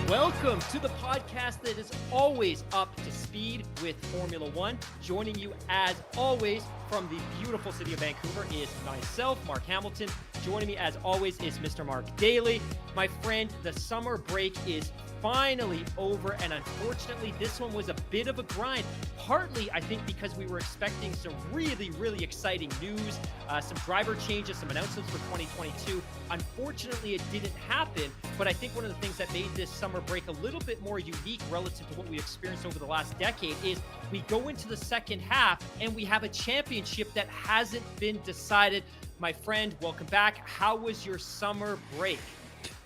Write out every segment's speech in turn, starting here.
Welcome to the podcast that is always up to speed with Formula One. Joining you as always from the beautiful city of Vancouver is myself, Mark Hamilton. Joining me as always is Mr. Mark Daly. My friend, the summer break is finally over, and unfortunately this one was a bit of a grind, partly I think because we were expecting some really exciting news, some driver changes, some announcements for 2022. Unfortunately it didn't happen, but I think one of the things that made this summer break a little bit more unique relative to what we experienced over the last decade is we go into the second half and we have a championship that hasn't been decided. My friend, welcome back. How was your summer break?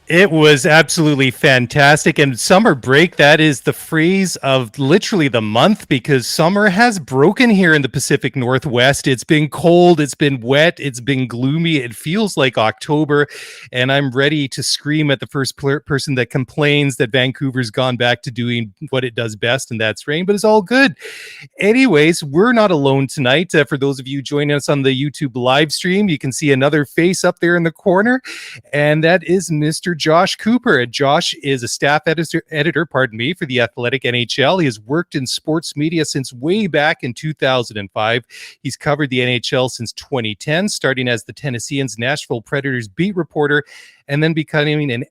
It was absolutely fantastic. And summer break, that is the phrase of literally the month, because summer has broken here in the Pacific Northwest. It's been cold, it's been wet, it's been gloomy. It feels like October, and I'm ready to scream at the first person that complains that Vancouver's gone back to doing what it does best, and that's rain, but it's all good. Anyways, we're not alone tonight. For those of you joining us on the YouTube live stream, you can see another face up there in the corner, and that is Mr. Josh Cooper. Josh is a staff editor, for the Athletic NHL. He has worked in sports media since way back in 2005. He's covered the NHL since 2010, starting as the Tennesseans Nashville Predators beat reporter and then becoming an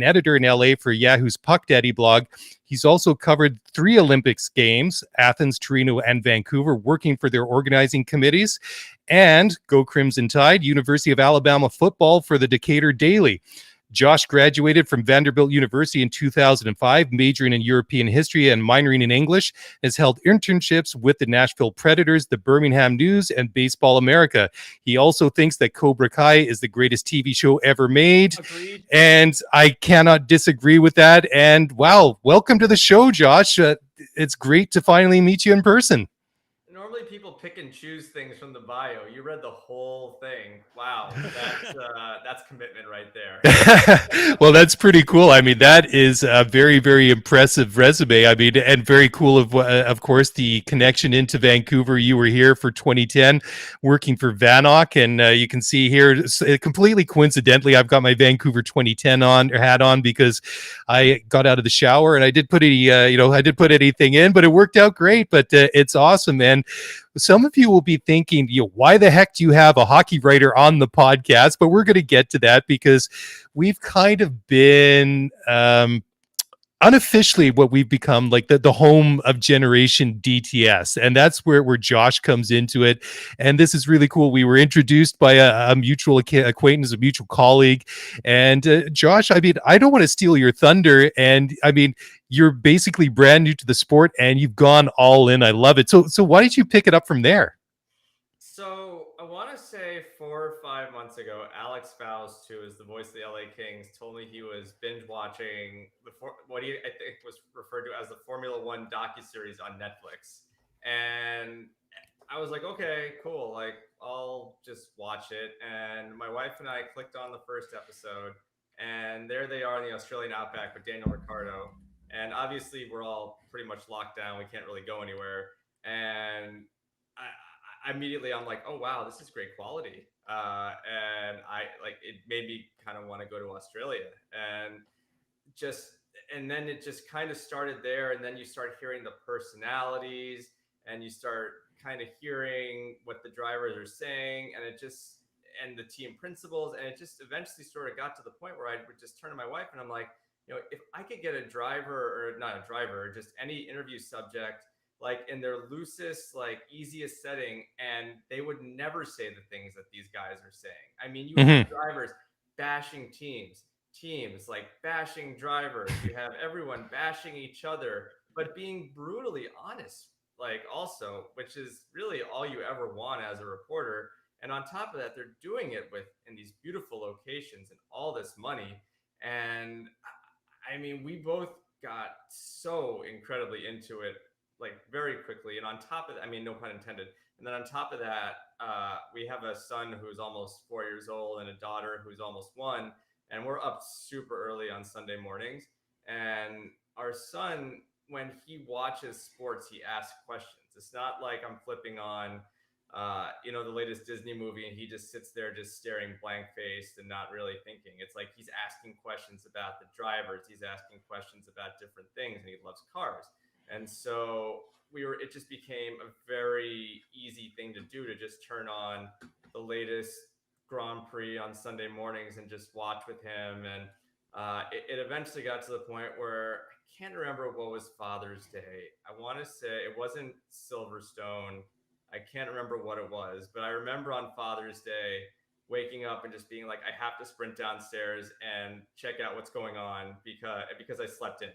editor in LA for Yahoo's Puck Daddy blog. He's also covered 3 Olympics games, Athens, Torino, and Vancouver, working for their organizing committees, and Go Crimson Tide, University of Alabama football for the Decatur Daily. Josh graduated from Vanderbilt University in 2005, majoring in European history and minoring in English, has held internships with the Nashville Predators, the Birmingham News, and Baseball America. He also thinks that Cobra Kai is the greatest TV show ever made. Agreed. And I cannot disagree with that. And wow, welcome to the show, Josh. It's great to finally meet you in person. Normally people pick and choose things from the bio. You read the whole thing. Wow, that's commitment right there. Well, that's pretty cool. I mean, that is a very impressive resume. I mean, and very cool of course, the connection into Vancouver. You were here for 2010 working for Vanoc, and you can see here completely coincidentally, I've got my Vancouver 2010 hat on because I got out of the shower and I did put anything in, but it worked out great. But it's awesome, man. Some of you will be thinking, why the heck do you have a hockey writer on the podcast? But we're going to get to that because we've kind of been unofficially what we've become like the home of Generation DTS. And that's where Josh comes into it. And this is really cool. We were introduced by a mutual acquaintance, a mutual colleague. And Josh, I mean, I don't want to steal your thunder. And I mean, you're basically brand new to the sport and you've gone all in. I love it. So why did you pick it up from there? So I want to say 4 or 5 months ago, Alex Faust, who is the voice of the LA Kings, told me he was binge watching what I think was referred to as the Formula One docuseries on Netflix. And I was like, okay, cool. Like, I'll just watch it. And my wife and I clicked on the first episode, and there they are in the Australian outback with Daniel Ricciardo. And obviously, we're all pretty much locked down. We can't really go anywhere. And immediately I'm like, oh wow, this is great quality, and it made me kind of want to go to Australia, and then it just kind of started there, and then you start hearing the personalities, and you start kind of hearing what the drivers are saying, and the team principals, and it just eventually sort of got to the point where I would just turn to my wife and I'm like, if I could get a driver, or not a driver, just any interview subject, like in their loosest, like easiest setting, and they would never say the things that these guys are saying. I mean, you have drivers bashing teams like bashing drivers. You have everyone bashing each other, but being brutally honest, like also, which is really all you ever want as a reporter. And on top of that, they're doing it in these beautiful locations and all this money. And I mean, we both got so incredibly into it, like very quickly. And on top of that, I mean, no pun intended. And then on top of that, we have a son who's almost 4 years old and a daughter who's almost 1. And we're up super early on Sunday mornings. And our son, when he watches sports, he asks questions. It's not like I'm flipping on you know, the latest Disney movie, and he just sits there just staring blank faced and not really thinking. It's like he's asking questions about the drivers, he's asking questions about different things, and he loves cars. And so it just became a very easy thing to do, to just turn on the latest Grand Prix on Sunday mornings and just watch with him. And it eventually got to the point where I can't remember what was Father's Day. I want to say it wasn't Silverstone. I can't remember what it was, but I remember on Father's Day waking up and just being like, I have to sprint downstairs and check out what's going on because I slept in.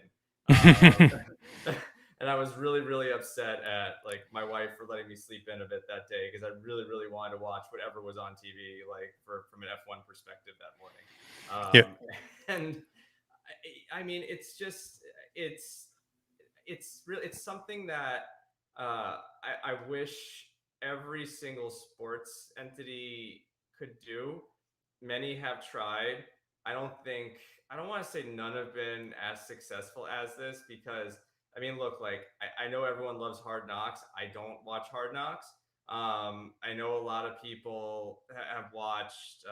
And I was really, really upset at like my wife for letting me sleep in a bit that day, because I really, really wanted to watch whatever was on TV, like from an F1 perspective that morning. Yeah. And I mean, it's just it's something that I wish every single sports entity could do. Many have tried. I don't want to say none have been as successful as this, because I mean, look, like I know everyone loves Hard Knocks. I don't watch Hard Knocks. I know a lot of people have watched.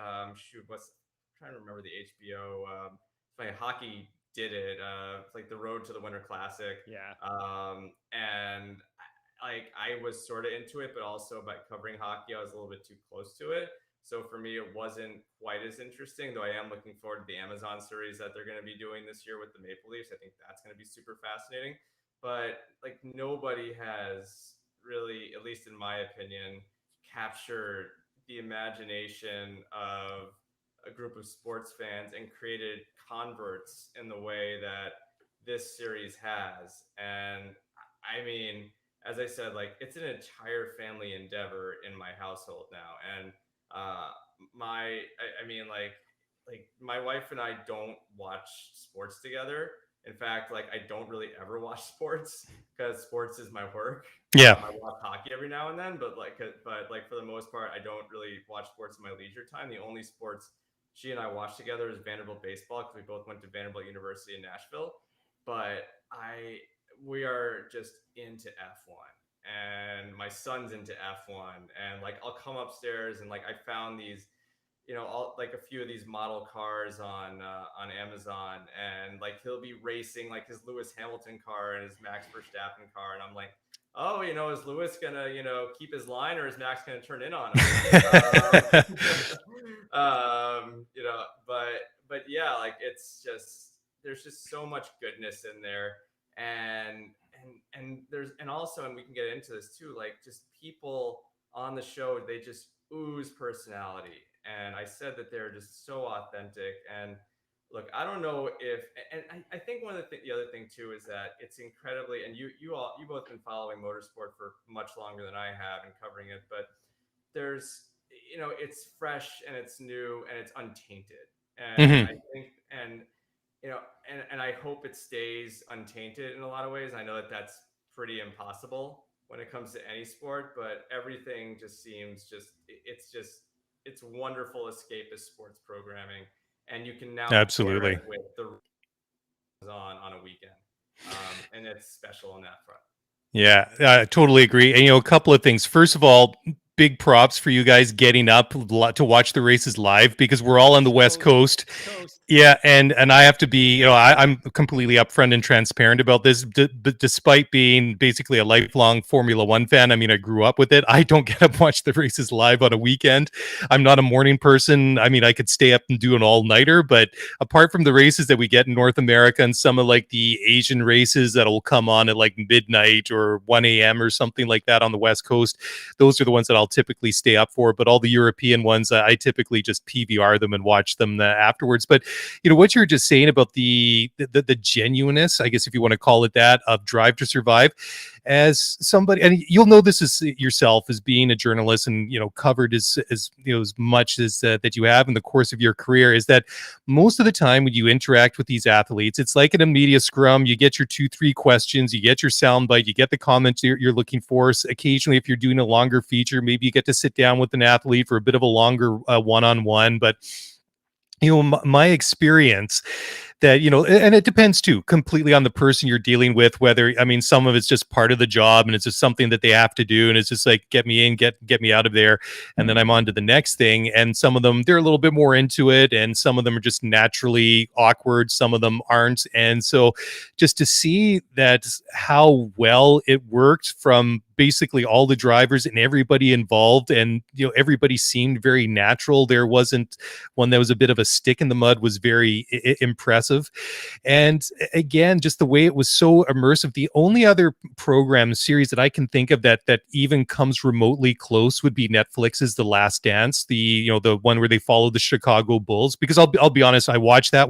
What's I'm trying to remember the HBO. Like hockey did it. It's like the Road to the Winter Classic. Yeah. And like I was sort of into it, but also by covering hockey, I was a little bit too close to it. So for me, it wasn't quite as interesting, though I am looking forward to the Amazon series that they're going to be doing this year with the Maple Leafs. I think that's going to be super fascinating. But like nobody has really, at least in my opinion, captured the imagination of a group of sports fans and created converts in the way that this series has. And I mean, as I said, like it's an entire family endeavor in my household now. And I mean, like my wife and I don't watch sports together. In fact, like I don't really ever watch sports because sports is my work. Yeah. I watch hockey every now and then, but like for the most part, I don't really watch sports in my leisure time. The only sports she and I watch together is Vanderbilt baseball, because we both went to Vanderbilt University in Nashville. But we are just into F1, and my son's into F1, and like I'll come upstairs and like I found these, you know, all like a few of these model cars on Amazon, and like he'll be racing like his Lewis Hamilton car and his Max Verstappen car, and I'm like, oh, you know, is Lewis gonna, you know, keep his line, or is Max gonna turn in on him? You know, but yeah, like it's just there's just so much goodness in there, and there's and also, and we can get into this too, like just people on the show, they just ooze personality. And I said that they're just so authentic. And look, I don't know if, and I think one of the other thing too is that it's incredibly, and you both been following motorsport for much longer than I have and covering it, but there's, you know, it's fresh and it's new and it's untainted. And Mhm. I think, and you know, and I hope it stays untainted in a lot of ways. I know that that's pretty impossible when it comes to any sport, but everything just seems it's wonderful escapist sports programming, and you can now pair Absolutely. it with the on a weekend, and it's special on that front. Yeah, I totally agree. And, you know, a couple of things. First of all, big props for you guys getting up to watch the races live, because we're all on the West Coast. Toast. Yeah, and I have to be, you know, I'm completely upfront and transparent about this. But despite being basically a lifelong Formula One fan, I mean, I grew up with it. I don't get up watch the races live on a weekend. I'm not a morning person. I mean, I could stay up and do an all nighter, but apart from the races that we get in North America and some of like the Asian races that'll come on at like midnight or 1 a.m. or something like that on the West Coast, those are the ones that I'll typically stay up for. But all the European ones, I typically just PVR them and watch them afterwards. But you know what you're just saying about the genuineness, I guess if you want to call it that, of Drive to Survive. As somebody, and you'll know this as yourself as being a journalist, and you know covered as you know as much as that you have in the course of your career, is that most of the time when you interact with these athletes, it's like in a media scrum. You get your 2-3 questions, you get your soundbite, you get the comments you're looking for. Occasionally, if you're doing a longer feature, maybe you get to sit down with an athlete for a bit of a longer one-on-one. But you know, my experience, that, and it depends too completely on the person you're dealing with, whether, I mean, some of it's just part of the job and it's just something that they have to do, and it's just like, get me in, get me out of there, and then I'm on to the next thing. And some of them, they're a little bit more into it, and some of them are just naturally awkward, some of them aren't. And so just to see that, how well it worked from basically all the drivers and everybody involved, and everybody seemed very natural. There wasn't one that was a bit of a stick in the mud, was very impressive. And again, just the way it was so immersive. The only other program series that I can think of that even comes remotely close would be Netflix's The Last Dance, the one where they follow the Chicago Bulls. Because I'll be honest, I watched that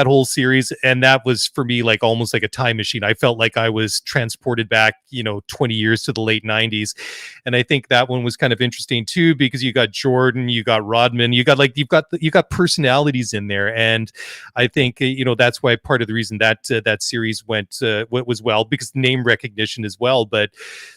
whole series, and that was for me like almost like a time machine. I felt like I was transported back 20 years to the late 90s. And I think that one was kind of interesting too, because you got Jordan, you got Rodman, you've got personalities in there. And I think that's why part of the reason that that series was well, because name recognition as well. But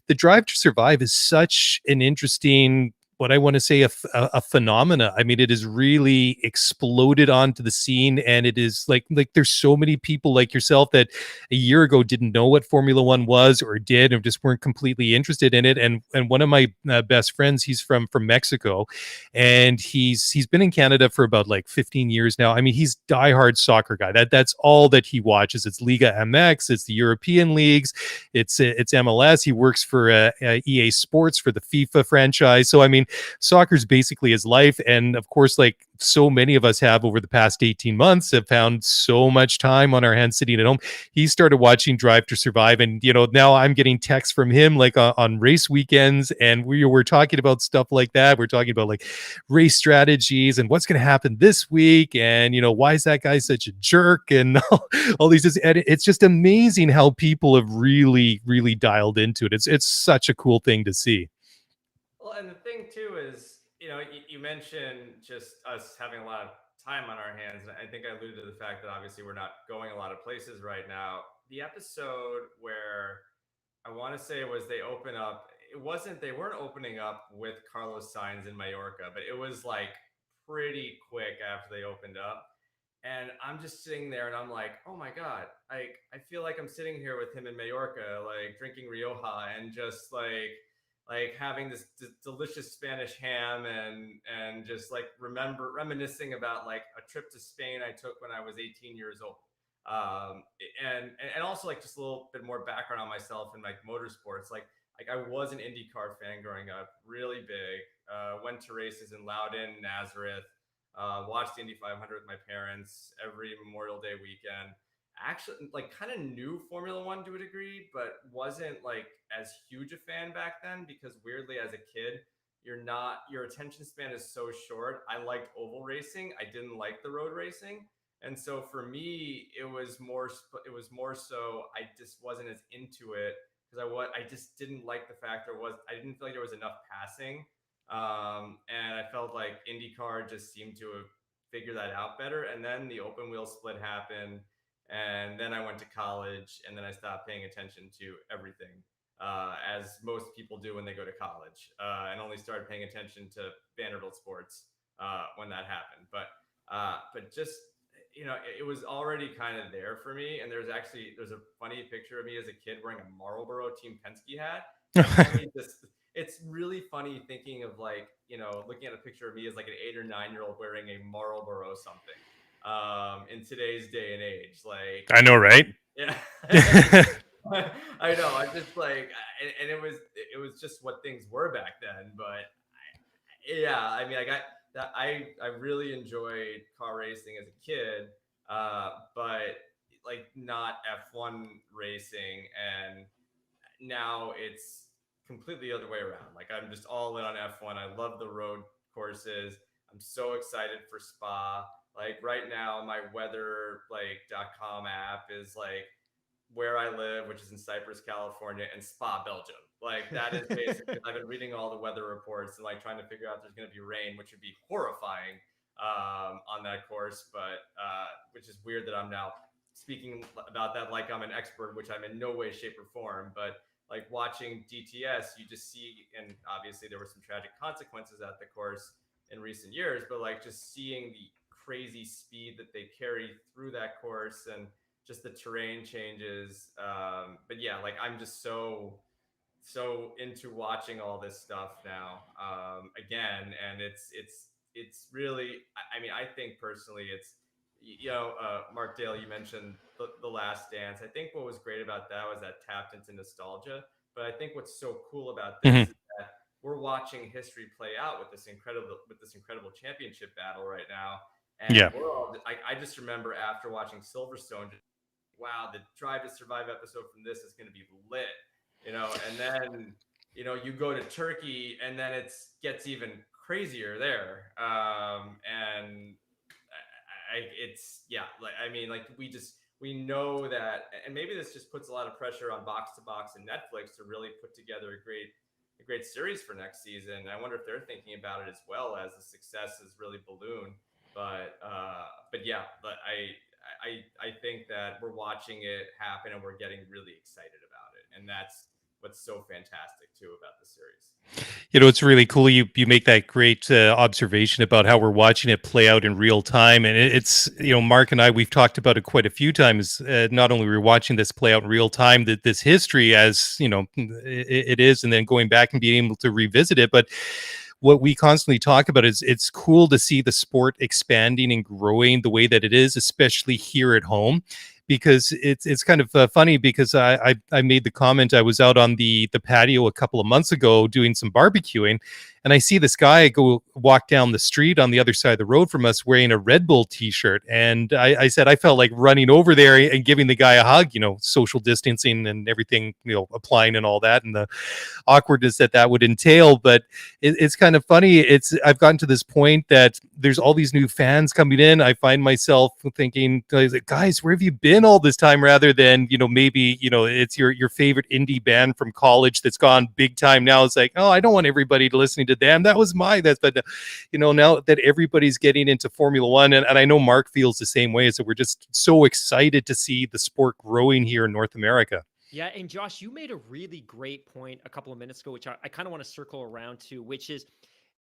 the Drive to Survive is such an interesting, what I want to say, a phenomena. I mean, it has really exploded onto the scene, and it is like there's so many people like yourself that a year ago didn't know what Formula One was, or did, or just weren't completely interested in it. And one of my best friends, he's from Mexico, and he's been in Canada for about like 15 years now. I mean, he's diehard soccer guy. That's all that he watches. It's Liga MX, it's the European leagues, it's MLS. He works for EA Sports for the FIFA franchise. So I mean, soccer's basically his life. And of course, like so many of us have over the past 18 months, have found so much time on our hands sitting at home. He started watching Drive to Survive, and now I'm getting texts from him like on race weekends, and we're talking about stuff like that. We're talking about like race strategies and what's going to happen this week, and why is that guy such a jerk, and all these. And it's just amazing how people have really, really dialed into it. It's such a cool thing to see. Well, and the thing too is, you mentioned just us having a lot of time on our hands. And I think I alluded to the fact that obviously we're not going a lot of places right now. The episode where I want to say it was they open up, they weren't opening up with Carlos Sainz in Mallorca, but it was like pretty quick after they opened up. And I'm just sitting there and I'm like, oh my God, I feel like I'm sitting here with him in Mallorca, like drinking Rioja and just like having this delicious Spanish ham and just like reminiscing about like a trip to Spain I took when I was 18 years old. And also like just a little bit more background on myself and like motorsports. Like I was an IndyCar fan growing up, really big. Went to races in Loudon, Nazareth. Watched the Indy 500 with my parents every Memorial Day weekend. Actually, like kind of knew Formula One to a degree, but wasn't like as huge a fan back then because weirdly, as a kid, your attention span is so short. I liked oval racing. I didn't like the road racing. And so for me, it was more so I just wasn't as into it because I just didn't like the fact I didn't feel like there was enough passing, and I felt like IndyCar just seemed to have figured that out better. And then the open wheel split happened, and then I went to college, and then I stopped paying attention to everything, as most people do when they go to college, and only started paying attention to Vanderbilt sports when that happened. But just it was already kind of there for me. And there's a funny picture of me as a kid wearing a Marlboro Team Penske hat. And it's really funny thinking of like, looking at a picture of me as like an 8 or 9 year old wearing a Marlboro something, in today's day and age. Like, I know, right? yeah. I know. I just like, and it was just what things were back then. But yeah, I mean, I got that. I really enjoyed car racing as a kid, but like not F1 racing, and now it's completely the other way around. Like I'm just all in on F1. I love the road courses. I'm so excited for Spa. Like right now, my weather like .com app is like where I live, which is in Cypress, California, and Spa, Belgium. Like that is basically. I've been reading all the weather reports and like trying to figure out if there's going to be rain, which would be horrifying, on that course. But which is weird that I'm now speaking about that like I'm an expert, which I'm in no way, shape, or form. But like watching DTS, you just see, and obviously there were some tragic consequences at the course in recent years, but like just seeing the crazy speed that they carry through that course, and just the terrain changes. But yeah, like I'm just so into watching all this stuff now, again, and it's really, I mean, I think personally it's, Mark Dale, you mentioned the Last Dance. I think what was great about that was that tapped into nostalgia, but I think what's so cool about this Mhm. is that we're watching history play out with this incredible championship battle right now, and Yeah. we're all, I just remember after watching Silverstone, wow, the Drive to Survive episode from this is going to be lit, and then, you go to Turkey, and then it gets even crazier there. And it's, yeah, like, I mean, like, we know that, and maybe this just puts a lot of pressure on Box to Box and Netflix to really put together a great series for next season. I wonder if they're thinking about it as well, as the success has really ballooned. But yeah, but I think that we're watching it happen, and we're getting really excited about it, and that's what's so fantastic too about the series. It's really cool. You make that great observation about how we're watching it play out in real time, and it's Mark and I, we've talked about it quite a few times. Not only we're watching this play out in real time, that this history, as it is, and then going back and being able to revisit it, but what we constantly talk about is it's cool to see the sport expanding and growing the way that it is, especially here at home. Because it's kind of funny, because I made the comment. I was out on the patio a couple of months ago doing some barbecuing, and I see this guy go walk down the street on the other side of the road from us wearing a Red Bull t-shirt. And I said I felt like running over there and giving the guy a hug, social distancing and everything, applying and all that, and the awkwardness that would entail. But it's kind of funny. I've gotten to this point that there's all these new fans coming in. I find myself thinking, guys, where have you been all this time? Rather than, maybe, it's your favorite indie band from college that's gone big time now. It's like, oh, I don't want everybody to listening to them. That was but now that everybody's getting into Formula One, and I know Mark feels the same way, is that we're just so excited to see the sport growing here in North America. Yeah, and Josh, you made a really great point a couple of minutes ago, which I kind of want to circle around to, which is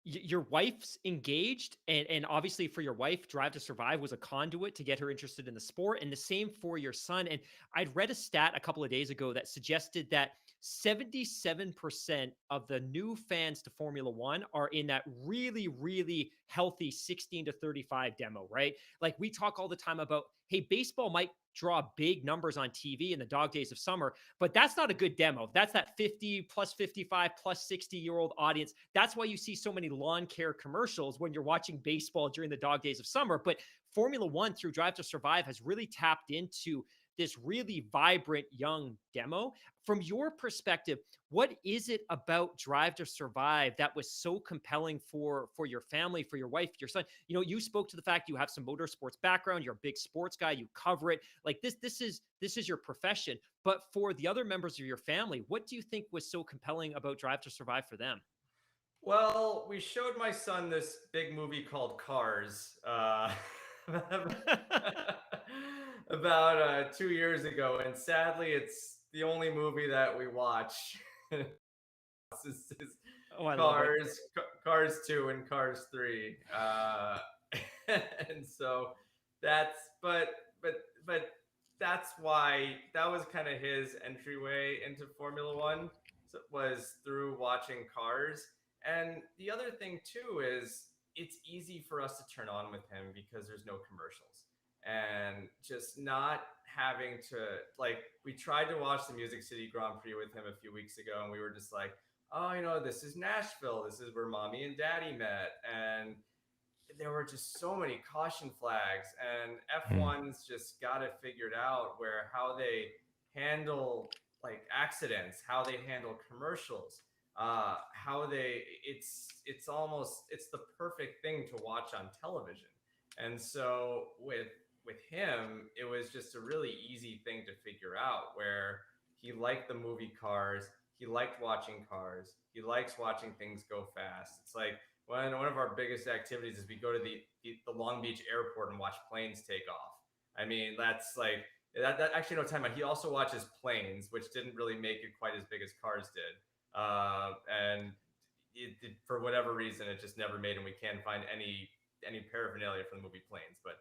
your wife's engaged, and obviously for your wife, Drive to Survive was a conduit to get her interested in the sport, and the same for your son. And I'd read a stat a couple of days ago that suggested that 77% of the new fans to Formula One are in that really, really healthy 16 to 35 demo, right? Like, we talk all the time about, hey, baseball might draw big numbers on TV in the dog days of summer, but that's not a good demo. That's that 50 plus 55 plus 60-year-old audience. That's why you see so many lawn care commercials when you're watching baseball during the dog days of summer. But Formula One, through Drive to Survive, has really tapped into this really vibrant young demo. From your perspective, what is it about Drive to Survive that was so compelling for your family, for your wife, your son? You spoke to the fact you have some motorsports background. You're a big sports guy. You cover it. Like, this is your profession. But for the other members of your family, what do you think was so compelling about Drive to Survive for them? Well, we showed my son this big movie called Cars, about 2 years ago, and sadly, it's the only movie that we watch. Is Oh, I love it. Cars 2 and Cars 3. And so that's but but that's why that was kind of his entryway into Formula One, so, was through watching Cars. And the other thing too is it's easy for us to turn on with him because there's no commercials, and just not having to, like, we tried to watch the Music City Grand Prix with him a few weeks ago, and we were just like, oh, this is Nashville. This is where mommy and daddy met. And there were just so many caution flags. And Mm. F1's just got it figured out, where how they handle, like, accidents, how they handle commercials, how they, it's the perfect thing to watch on television. And so with him, it was just a really easy thing to figure out, where he liked the movie Cars, he liked watching Cars. He likes watching things go fast. It's like one of our biggest activities is we go to the Long Beach airport and watch planes take off. I mean, that's like that actually, no, time out. He also watches Planes, which didn't really make it quite as big as Cars did. And for whatever reason, it just never made, and we can't find any paraphernalia from the movie Planes, but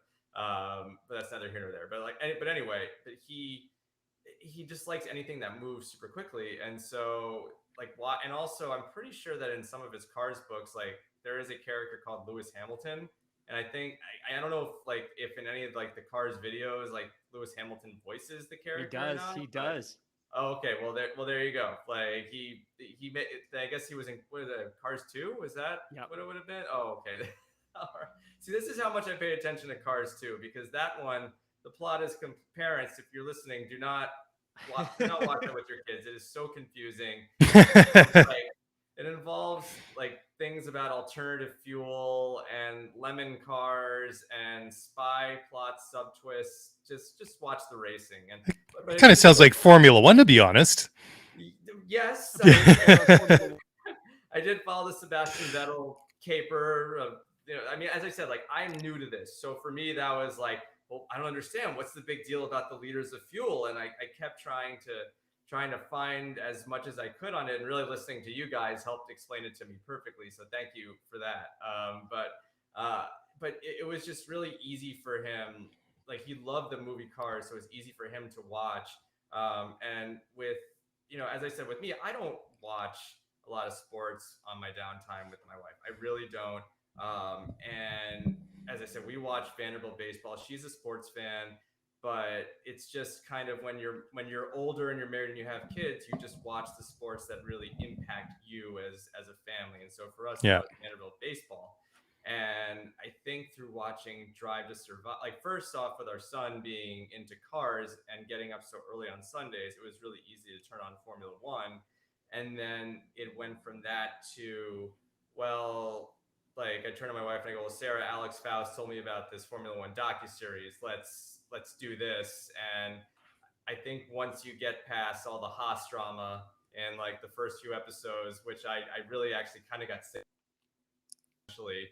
that's neither here nor there. But anyway, he just likes anything that moves super quickly, and so and also I'm pretty sure that in some of his Cars books, like there is a character called Lewis Hamilton, and I think I don't know if in any of like the Cars videos, like Lewis Hamilton voices the character or not. He does. Oh, okay. Well, there you go. Like he made. I guess he was in what is it, Cars 2? Was that what it would have been? Oh, okay. All right. See, this is how much I pay attention to Cars 2, because that one, the plot is parents, if you're listening, do not watch it with your kids. It is so confusing. It involves like things about alternative fuel and lemon cars and spy plot subtwists. Just watch the racing. And it kind of sounds like Formula One, to be honest. Yes, I did follow the Sebastian Vettel caper. I mean, as I said, like I'm new to this, so for me that was like, well, I don't understand what's the big deal about the liters of fuel, and I kept trying to find as much as I could on it, and really listening to you guys helped explain it to me perfectly. So thank you for that. But it was just really easy for him. Like he loved the movie Cars, so it was easy for him to watch. And with, as I said, with me, I don't watch a lot of sports on my downtime with my wife. I really don't. And as I said, we watch Vanderbilt baseball. She's a sports fan, but it's just kind of when you're older and you're married and you have kids, you just watch the sports that really impact you as a family. And so for us, it was Vanderbilt baseball. And I think through watching Drive to Survive, like first off with our son being into cars and getting up so early on Sundays, it was really easy to turn on Formula One. And then it went from that to, well, like I turned to my wife and I go, well, Sarah, Alex Faust told me about this Formula One docuseries. Let's do this. And I think once you get past all the Haas drama and like the first few episodes, which I really actually kind of got sick actually,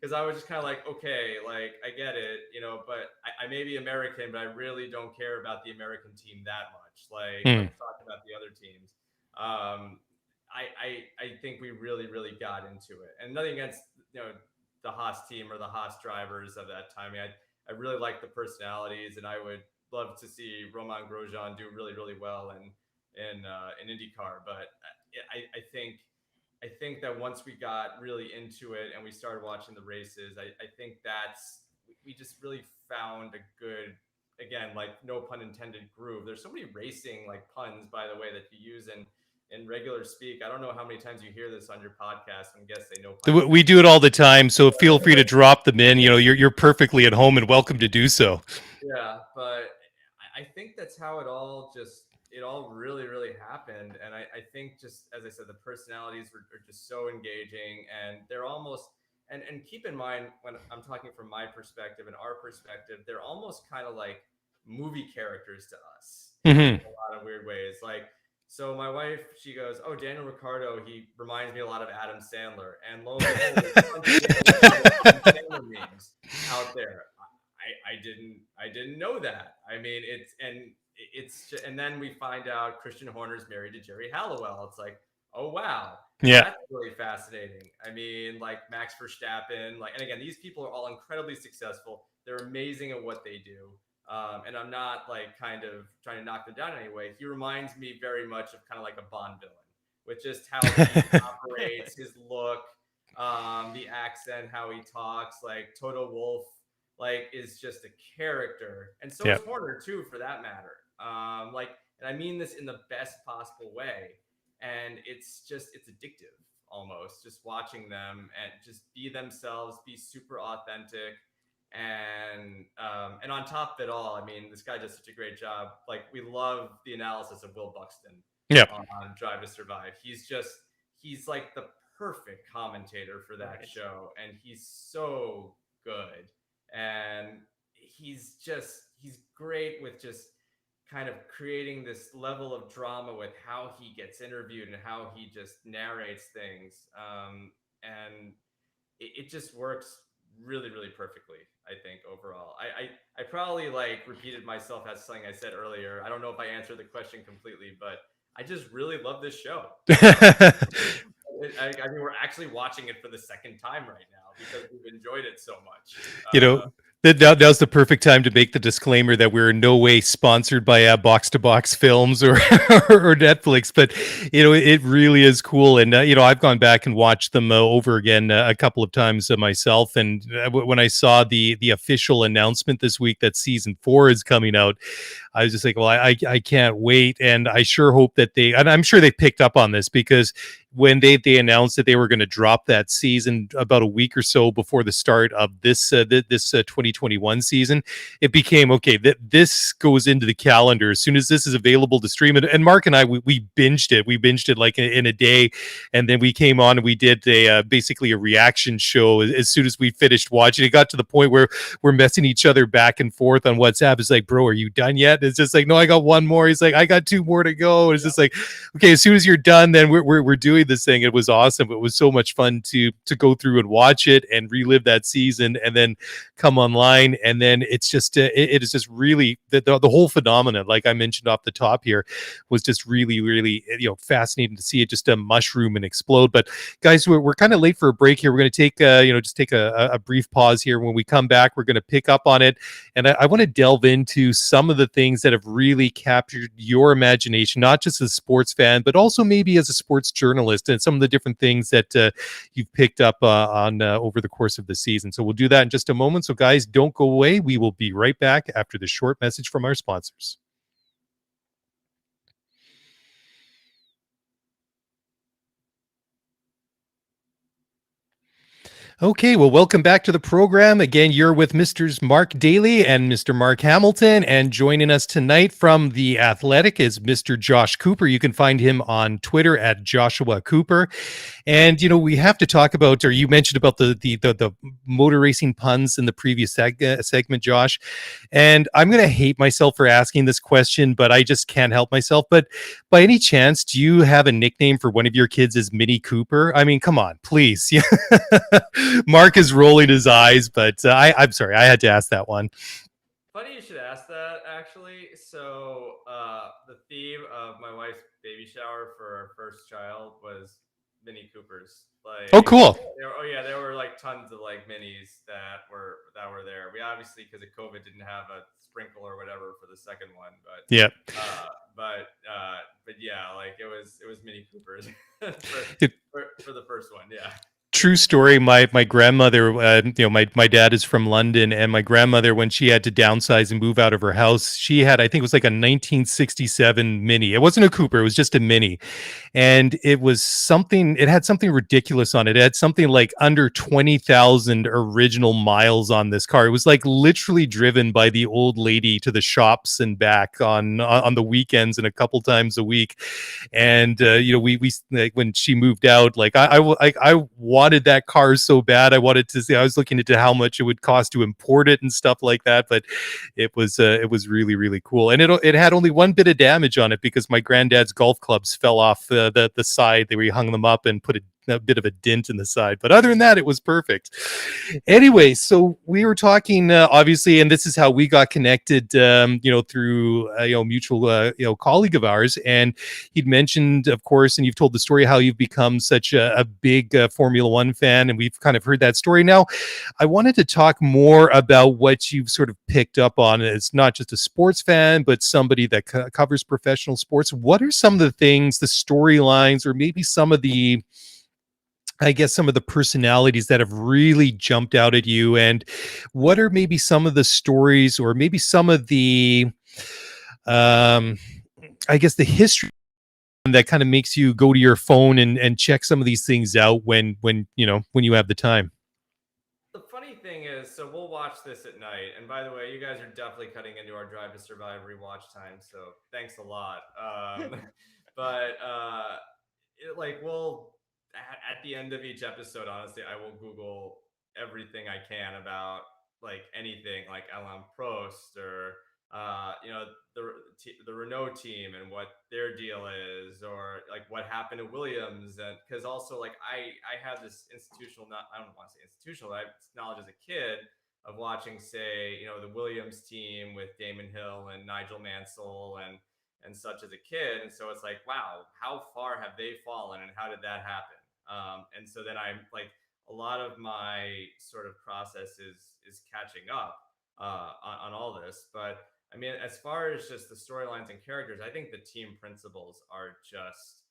because I was just kind of like, okay, like I get it, but I may be American, but I really don't care about the American team that much. Like let's talk about the other teams. I think we really, really got into it, and nothing against the Haas team or the Haas drivers of that time. I mean, I really like the personalities, and I would love to see Romain Grosjean do really, really well in IndyCar. But I think that once we got really into it and we started watching the races, I think we just really found a good, again, like no pun intended, groove. There's so many racing like puns, by the way, that you use in regular speak. I don't know how many times you hear this on your podcast. I'm guessing no. We do it all the time, so feel free to drop them in. You're perfectly at home and welcome to do so. Yeah, but I think that's how it all really, really happened. And I think, just as I said, the personalities are just so engaging, and they're almost, and keep in mind, when I'm talking from my perspective and our perspective, they're almost kind of like movie characters to us in a lot of weird ways. Like, so my wife, she goes, oh, Daniel Ricciardo, he reminds me a lot of Adam Sandler. And lo and behold, there's a bunch of Adam Sandler memes out there. I didn't know that. I mean, and then we find out Christian Horner's married to Jerry Halliwell. It's like, oh wow, that's really fascinating. I mean, like Max Verstappen, and again, these people are all incredibly successful. They're amazing at what they do. And I'm not like kind of trying to knock them down in any way. He reminds me very much of kind of like a Bond villain, with just how he operates, his look, the accent, how he talks. Like Toto Wolff, like is just a character, and so is Horner too, for that matter. And I mean this in the best possible way. And it's addictive almost, just watching them and just be themselves, be super authentic. And on top of it all, I mean, this guy does such a great job. Like, we love the analysis of Will Buxton on Drive to Survive. He's like the perfect commentator for that show, and he's so good. And he's great with just kind of creating this level of drama with how he gets interviewed and how he just narrates things. And it just works really, really perfectly, I think, overall. I probably like repeated myself as something I said earlier. I don't know if I answered the question completely, but I just really love this show. I mean, we're actually watching it for the second time right now because we've enjoyed it so much. You know, that was the perfect time to make the disclaimer that we're in no way sponsored by Box to Box Films or or Netflix, but it really is cool. And I've gone back and watched them over again a couple of times myself. And when I saw the official announcement this week that season 4 is coming out, I was just like, well, I can't wait, and I sure hope that and I'm sure they picked up on this, because when they announced that they were going to drop that season about a week or so before the start of this 2021 season, it became okay that this goes into the calendar as soon as this is available to stream it. And Mark and I, we binged it like in a day, and then we came on and we did basically a reaction show as soon as we finished watching. It got to the point where we're messing each other back and forth on WhatsApp. It's like, bro, are you done yet? And it's just like, no, I got one more. He's like, I got 2 more to go. And it's just like, okay, as soon as you're done, then we're doing this thing. It was awesome. It was so much fun to go through and watch it and relive that season, and then come online. And then it's just it is just really the whole phenomenon, like I mentioned off the top here, was just really, really fascinating to see it just mushroom and explode. But guys, we're kind of late for a break here. We're going to take just take a brief pause here. When we come back, we're going to pick up on it, and I want to delve into some of the things that have really captured your imagination, not just as a sports fan, but also maybe as a sports journalist, and some of the different things that you've picked up on over the course of the season. So we'll do that in just a moment. So guys, don't go away. We will be right back after the short message from our sponsors. Okay, well, welcome back to the program. Again, you're with Mr. Mark Daly and Mr. Mark Hamilton, and joining us tonight from The Athletic is Mr. Josh Cooper. You can find him on Twitter at Joshua Cooper. And, we have to talk about, or you mentioned about the motor racing puns in the previous segment, Josh. And I'm going to hate myself for asking this question, but I just can't help myself. But by any chance, do you have a nickname for one of your kids as Mini Cooper? I mean, come on, please. Mark is rolling his eyes, but I'm sorry, I had to ask that one. Funny you should ask that, actually. So the theme of my wife's baby shower for our first child was Mini Coopers. Like, oh, cool. There were like tons of like minis that were there. We obviously, because of COVID, didn't have a sprinkle or whatever for the second one, but yeah. But yeah, like it was Mini Coopers for the first one. Yeah. True story. My grandmother, my dad is from London, and my grandmother, when she had to downsize and move out of her house, she had, I think it was like a 1967 Mini. It wasn't a Cooper, it was just a Mini. And it had something ridiculous on it. It had something like under 20,000 original miles on this car. It was like literally driven by the old lady to the shops and back on the weekends and a couple times a week. And, we like, when she moved out, like I wanted that car so bad. I wanted to see, I was looking into how much it would cost to import it and stuff like that, but it was really, really cool. And it had only one bit of damage on it, because my granddad's golf clubs fell off the side. We hung them up and put a bit of a dent in the side, but other than that, it was perfect. Anyway, so we were talking obviously, and this is how we got connected, through mutual colleague of ours, and he'd mentioned, of course, and you've told the story how you've become such a big Formula One fan, and we've kind of heard that story. Now, I wanted to talk more about what you've sort of picked up on as not just a sports fan, but somebody that covers professional sports. What are some of the things, the storylines, or maybe some of the personalities that have really jumped out at you? And what are maybe some of the stories, or maybe some of the, the history that kind of makes you go to your phone and check some of these things out when you have the time? The funny thing is, so we'll watch this at night. And by the way, you guys are definitely cutting into our Drive to Survive rewatch time. So thanks a lot. But we'll, at the end of each episode, honestly, I will Google everything I can about like anything like Alain Prost or the Renault team and what their deal is, or like what happened to Williams. And because also like I had this institutional, not, I don't want to say institutional, knowledge as a kid of watching, say, the Williams team with Damon Hill and Nigel Mansell and such as a kid. And so it's like, wow, how far have they fallen and how did that happen? And so then I'm like, a lot of my sort of process is catching up on all this. But I mean, as far as just the storylines and characters, I think the team principals are just,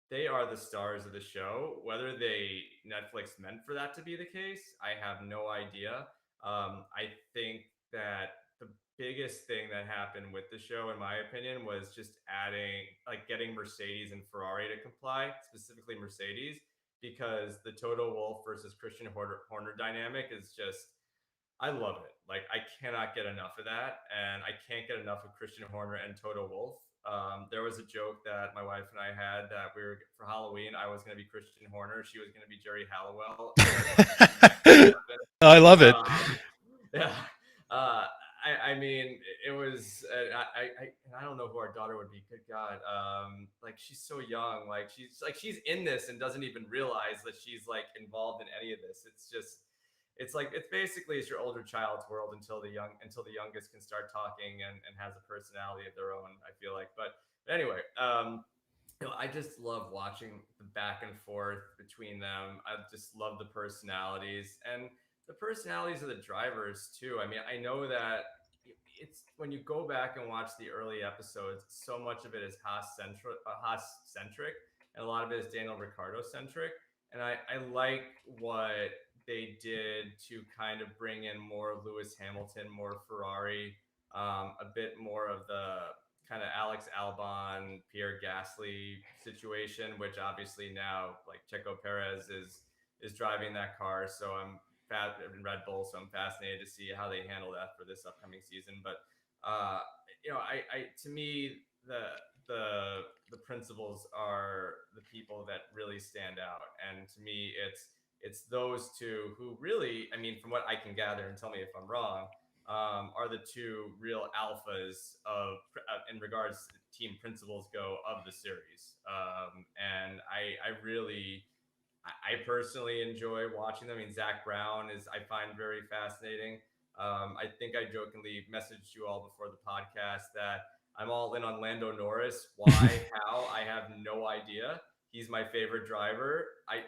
they are the stars of the show. Whether they Netflix meant for that to be the case, I have no idea. I think that the biggest thing that happened with the show, in my opinion, was just adding, like, getting Mercedes and Ferrari to comply, specifically Mercedes, because the Toto Wolff versus Christian Horner dynamic is just, I love it. Like, I cannot get enough of that, and I can't get enough of Christian Horner and Toto Wolff. There was a joke that my wife and I had that we were, for Halloween, I was going to be Christian Horner, she was going to be Jerry Halliwell. I love it. Yeah. Uh, I mean, it was. I don't know who our daughter would be. Good God. Like, she's so young. She's in this and doesn't even realize that she's like involved in any of this. It's just, it's like, it's basically, it's your older child's world until the youngest can start talking and has a personality of their own, I feel like. But anyway, I just love watching the back and forth between them. I just love the personalities and the personalities of the drivers too. I mean, I know that it's, when you go back and watch the early episodes, so much of it is Haas centric, and a lot of it is Daniel Ricciardo centric. And I like what they did to kind of bring in more Lewis Hamilton, more Ferrari, a bit more of the kind of Alex Albon, Pierre Gasly situation, which obviously now, like, Checo Perez is driving that car. So I'm in Red Bull, so I'm fascinated to see how they handle that for this upcoming season. But I to me, the principals are the people that really stand out, and to me, it's those two who really, I mean, from what I can gather, and tell me if I'm wrong, are the two real alphas of, in regards to team principals go, of the series. And I really, I personally enjoy watching them. I mean, Zach Brown is, I find, very fascinating. I think I jokingly messaged you all before the podcast that I'm all in on Lando Norris. Why? How? I have no idea. He's my favorite driver. I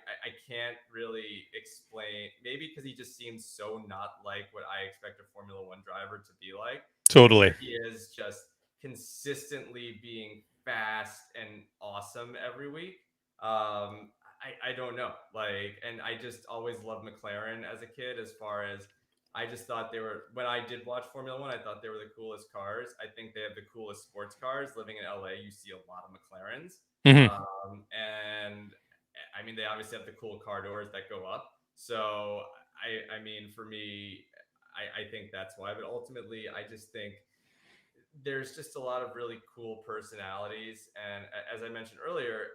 can't really explain. Maybe because he just seems so not like what I expect a Formula One driver to be like. Totally. He is just consistently being fast and awesome every week. I don't know. Like, and I just always loved McLaren as a kid, as far as, I just thought they were, when I did watch Formula One, I thought they were the coolest cars. I think they have the coolest sports cars. Living in LA, you see a lot of McLarens. Mhm. And I mean, they obviously have the cool car doors that go up. So I mean, for me, I think that's why. But ultimately, I just think there's just a lot of really cool personalities. And as I mentioned earlier,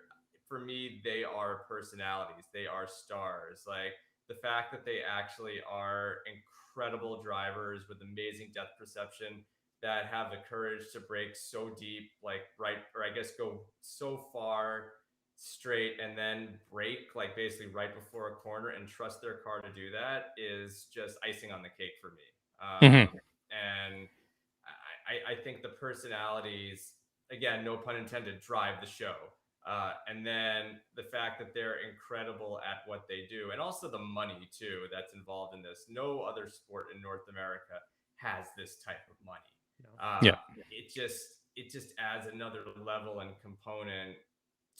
for me, they are personalities. They are stars. Like, the fact that they actually are incredible drivers with amazing depth perception, that have the courage to break so deep, like, right, or I guess go so far straight and then break, like, basically right before a corner, and trust their car to do that, is just icing on the cake for me. Mhm. And I think the personalities, again, no pun intended, drive the show. And then the fact that they're incredible at what they do, and also the money too that's involved in this. No other sport in North America has this type of money. No. Yeah. It just adds another level and component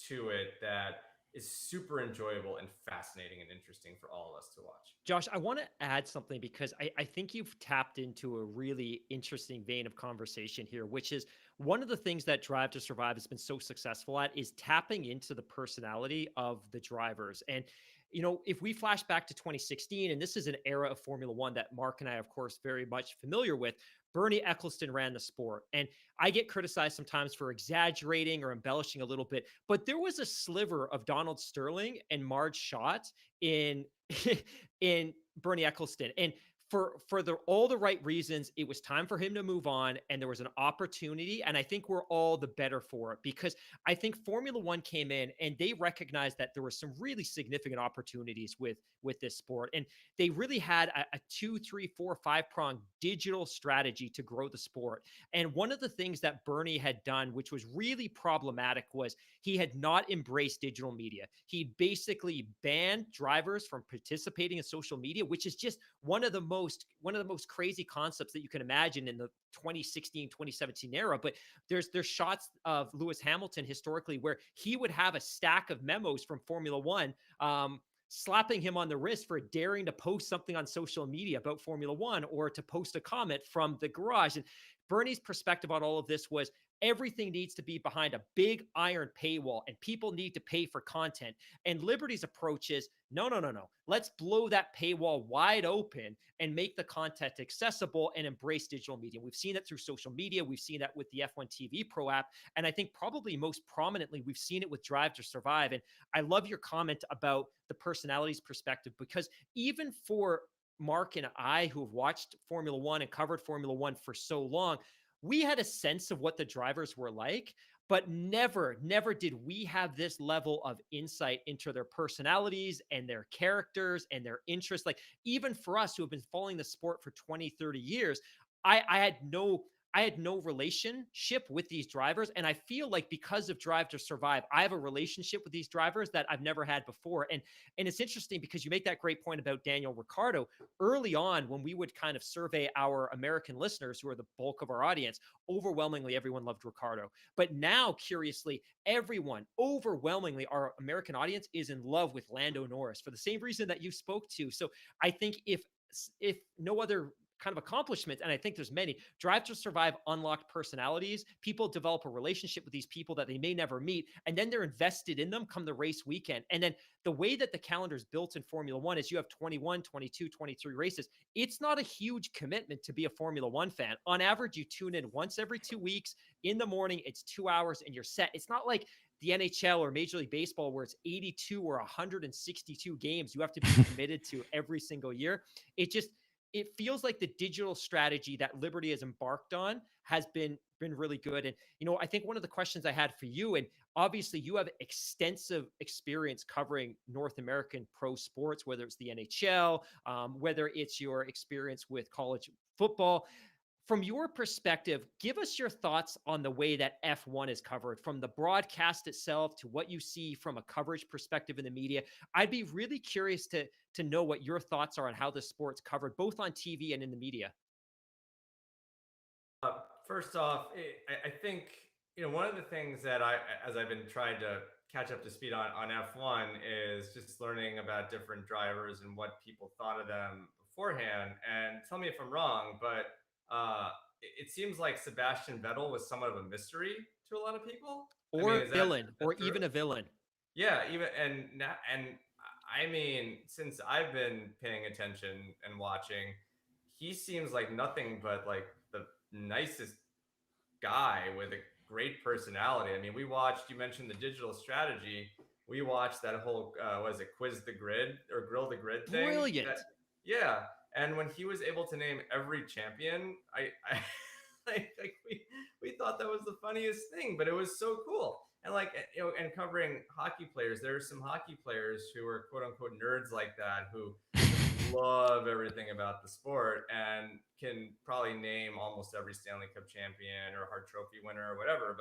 to it that is super enjoyable and fascinating and interesting for all of us to watch. Josh, I want to add something because I think you've tapped into a really interesting vein of conversation here, which is one of the things that Drive to Survive has been so successful at is tapping into the personality of the drivers. And, you know, if we flash back to 2016, and this is an era of Formula One that Mark and I, of course, very much familiar with, Bernie Eccleston ran the sport. And I get criticized sometimes for exaggerating or embellishing a little bit, but there was a sliver of Donald Sterling and Marge Schott in in Bernie Eccleston. And for all the right reasons, it was time for him to move on, and there was an opportunity, and I think we're all the better for it, because I think Formula One came in and they recognized that there were some really significant opportunities with this sport, and they really had a 2, 3, 4, 5 prong digital strategy to grow the sport. And one of the things that Bernie had done, which was really problematic, was he had not embraced digital media. He basically banned drivers from participating in social media, which is just one of the most crazy concepts that you can imagine in the 2016 2017 era. But there's shots of Lewis Hamilton historically where he would have a stack of memos from Formula One, slapping him on the wrist for daring to post something on social media about Formula One or to post a comment from the garage. And Bernie's perspective on all of this was everything needs to be behind a big iron paywall and people need to pay for content. And Liberty's approach is no, no, no, no. Let's blow that paywall wide open and make the content accessible and embrace digital media. We've seen it through social media. We've seen that with the F1 TV Pro app. And I think probably most prominently, we've seen it with Drive to Survive. And I love your comment about the personalities perspective, because even for Mark and I, who have watched Formula One and covered Formula One for so long, we had a sense of what the drivers were like, but never did we have this level of insight into their personalities and their characters and their interests. Like, even for us who have been following the sport for 20, 30 years, I had no relationship with these drivers. And I feel like because of Drive to Survive, I have a relationship with these drivers that I've never had before. And it's interesting because you make that great point about Daniel Ricciardo. Early on, when we would kind of survey our American listeners, who are the bulk of our audience, overwhelmingly everyone loved Ricciardo. But now, curiously, everyone, overwhelmingly, our American audience is in love with Lando Norris for the same reason that you spoke to. So I think if no other kind of accomplishments, and I think there's many, Drive to Survive unlocked personalities. People develop a relationship with these people that they may never meet, and then they're invested in them come the race weekend. And then the way that the calendar is built in Formula One is you have 21, 22, 23 races. It's not a huge commitment to be a Formula One fan. On average, you tune in once every 2 weeks in the morning. It's 2 hours and you're set. It's not like the NHL or Major League Baseball where it's 82 or 162 games you have to be committed to every single year. It feels like the digital strategy that Liberty has embarked on has been really good. And I think one of the questions I had for you, and obviously you have extensive experience covering North American pro sports, whether it's the NHL, whether it's your experience with college football. From your perspective, give us your thoughts on the way that F1 is covered, from the broadcast itself to what you see from a coverage perspective in the media. I'd be really curious to know what your thoughts are on how the sport's covered, both on TV and in the media. First off, I think one of the things that as I've been trying to catch up to speed on F1, is just learning about different drivers and what people thought of them beforehand. And tell me if I'm wrong, but it seems like Sebastian Vettel was somewhat of a mystery to a lot of people. Or Is villain, that or true? even a villain. Yeah, even and I mean, since I've been paying attention and watching, he seems like nothing but like the nicest guy with a great personality. I mean, you mentioned the digital strategy. We watched that whole, was it Quiz the Grid or Grill the Grid thing? Brilliant. Yeah. And when he was able to name every champion, I we thought that was the funniest thing, but it was so cool. And like, and covering hockey players, there are some hockey players who are quote unquote nerds like that, who love everything about the sport and can probably name almost every Stanley Cup champion or Hart Trophy winner or whatever.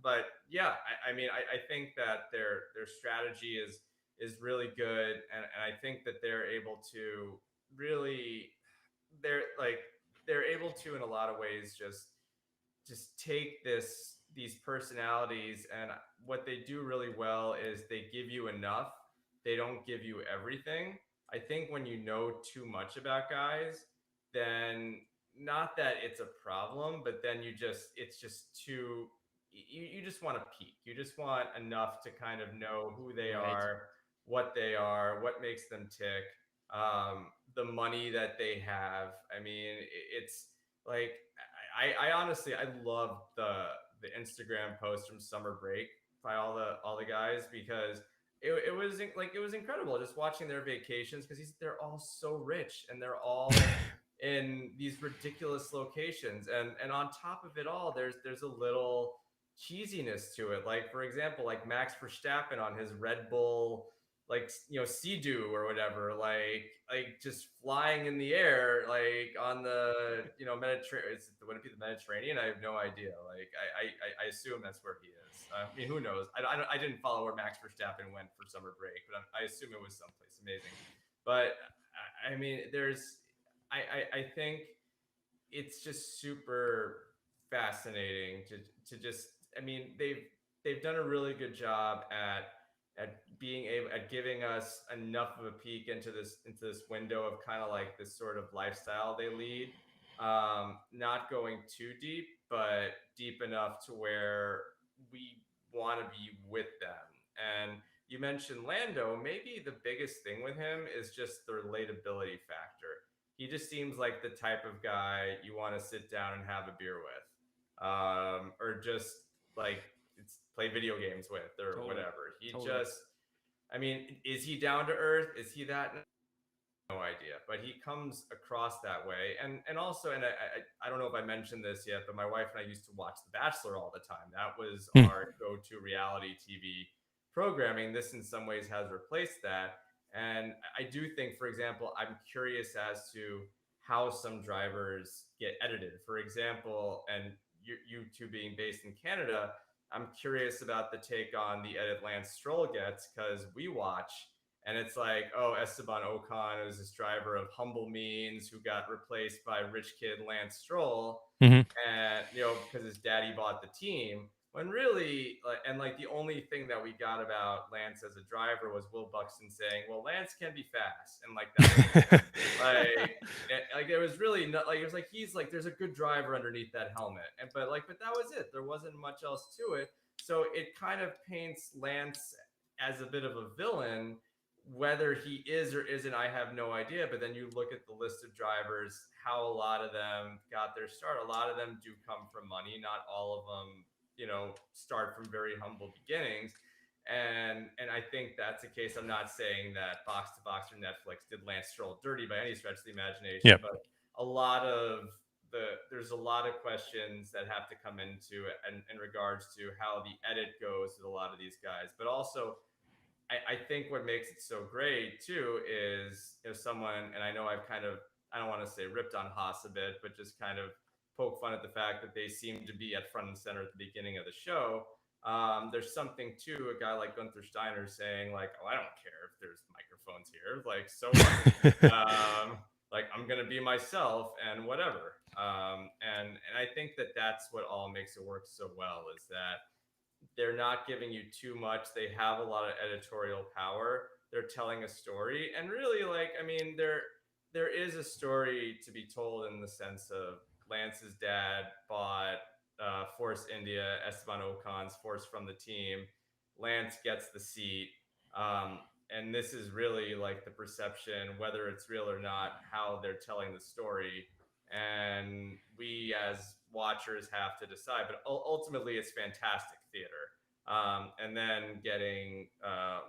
But yeah, I mean, I think that their strategy is really good, and I think that they're able to really they're able to in a lot of ways just take these personalities, and what they do really well is they give you enough. They don't give you everything. I think when you know too much about guys, then not that it's a problem, but then it's just too you just want to peek. You just want enough to kind of know who they Right. are, what makes them tick, the money that they have. I mean, it's like I honestly I love the Instagram post from summer break by all the guys, because it was like, it was incredible just watching their vacations, because they're all so rich and they're all in these ridiculous locations, and on top of it all, there's a little cheesiness to it. Like, for example, like Max Verstappen on his Red Bull, like, Sea-Doo or whatever, like just flying in the air, like on the, Mediterranean. Would it be the Mediterranean? I have no idea. Like, I assume that's where he is. I mean, who knows? I didn't follow where Max Verstappen went for summer break, but I assume it was someplace amazing. But I mean, I think it's just super fascinating to just, I mean, they've done a really good job at being able, at giving us enough of a peek into this window of kind of like this sort of lifestyle they lead, not going too deep, but deep enough to where we want to be with them. And you mentioned Lando. Maybe the biggest thing with him is just the relatability factor. He just seems like the type of guy you want to sit down and have a beer with, or just like play video games with, or Totally. whatever. He Totally. just, I mean, is he down to earth? Is he that? No idea, but he comes across that way. And also, and I don't know if I mentioned this yet, but my wife and I used to watch The Bachelor all the time. That was our go-to reality TV programming. This in some ways has replaced that. And I do think, for example, I'm curious as to how some drivers get edited. For example, and you two being based in Canada, I'm curious about the take on the edit Lance Stroll gets, because we watch and it's like, oh, Esteban Ocon is this driver of humble means who got replaced by rich kid Lance Stroll, and because his daddy bought the team. When really, like the only thing that we got about Lance as a driver was Will Buxton saying, "Well, Lance can be fast," and like that, like it was really not like, it was like, he's like, there's a good driver underneath that helmet, but that was it. There wasn't much else to it. So it kind of paints Lance as a bit of a villain. Whether he is or isn't, I have no idea. But then you look at the list of drivers, how a lot of them got their start. A lot of them do come from money. Not all of them, start from very humble beginnings. And I think that's the case. I'm not saying that Box to Box or Netflix did Lance Stroll dirty by any stretch of the imagination, but there's a lot of questions that have to come into it in regards to how the edit goes with a lot of these guys. But also, I think what makes it so great too is, someone, and I know I've kind of, I don't want to say ripped on Haas a bit, but just kind of poke fun at the fact that they seem to be at front and center at the beginning of the show. There's something to a guy like Gunther Steiner saying like, "Oh, I don't care if there's microphones here. Like, so what? Like, I'm gonna be myself and whatever." And I think that that's what all makes it work so well, is that they're not giving you too much. They have a lot of editorial power. They're telling a story, and really, like, I mean, there is a story to be told in the sense of Lance's dad bought Force India, Esteban Ocon's Force from the team. Lance gets the seat, and this is really like the perception, whether it's real or not, how they're telling the story. And we as watchers have to decide. But ultimately, it's fantastic theater. And then getting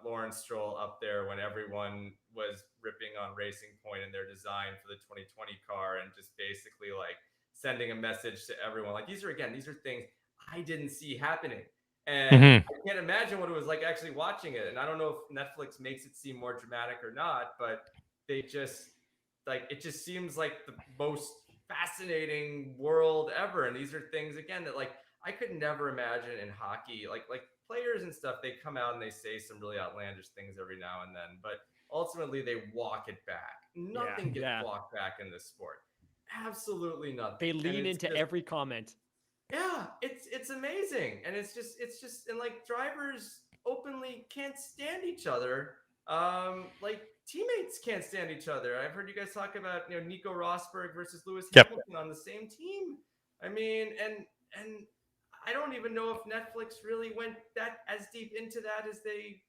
Lawrence Stroll up there when everyone was ripping on Racing Point and their design for the 2020 car, and just basically like sending a message to everyone. Like, these are things I didn't see happening. And I can't imagine what it was like actually watching it. And I don't know if Netflix makes it seem more dramatic or not, but they just, like, it just seems like the most fascinating world ever. And these are things, again, that like I could never imagine in hockey. Like players and stuff, they come out and they say some really outlandish things every now and then, but ultimately they walk it back. Nothing gets walked back in this sport. Absolutely nothing. They lean into every comment. Yeah, it's amazing. And it's just and like, drivers openly can't stand each other. Like, teammates can't stand each other. I've heard you guys talk about, Nico Rosberg versus Lewis Hamilton on the same team. I mean, and I don't even know if Netflix really went that as deep into that as they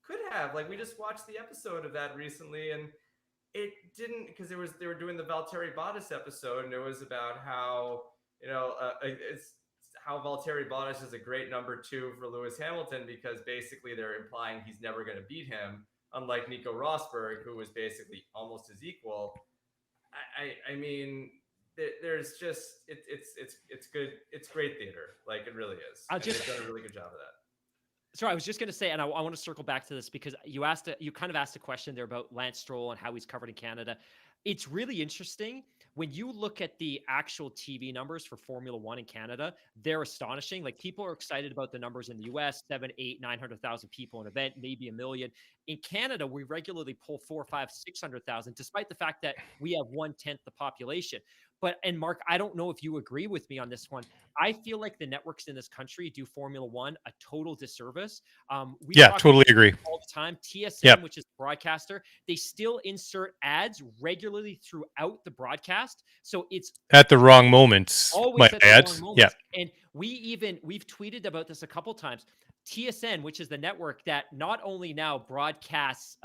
could have. Like, we just watched the episode of that recently, and it didn't, because they were doing the Valtteri Bottas episode, and it was about how, it's how Valtteri Bottas is a great number 2 for Lewis Hamilton, because basically they're implying he's never going to beat him, unlike Nico Rosberg, who was basically almost his equal. I mean, there's just it's good. It's great theater, like it really is, and they've done a really good job of that. So I was just going to say, and I want to circle back to this because you kind of asked a question there about Lance Stroll and how he's covered in Canada. It's really interesting when you look at the actual TV numbers for Formula One in Canada. They're astonishing. Like, people are excited about the numbers in the US, 7, 8, 900,000 people an event, maybe a million. In Canada, we regularly pull 4, 5, 600,000, despite the fact that we have 1/10 the population. But, and Mark, I don't know if you agree with me on this one. I feel like the networks in this country do Formula One a total disservice. We Yeah, talk totally agree. all the time. TSN, Yep. which is the broadcaster, they still insert ads regularly throughout the broadcast. So it's At the wrong moments, always might at the I add. wrong Yeah. moments. And we've tweeted about this a couple times. TSN, which is the network that not only now broadcasts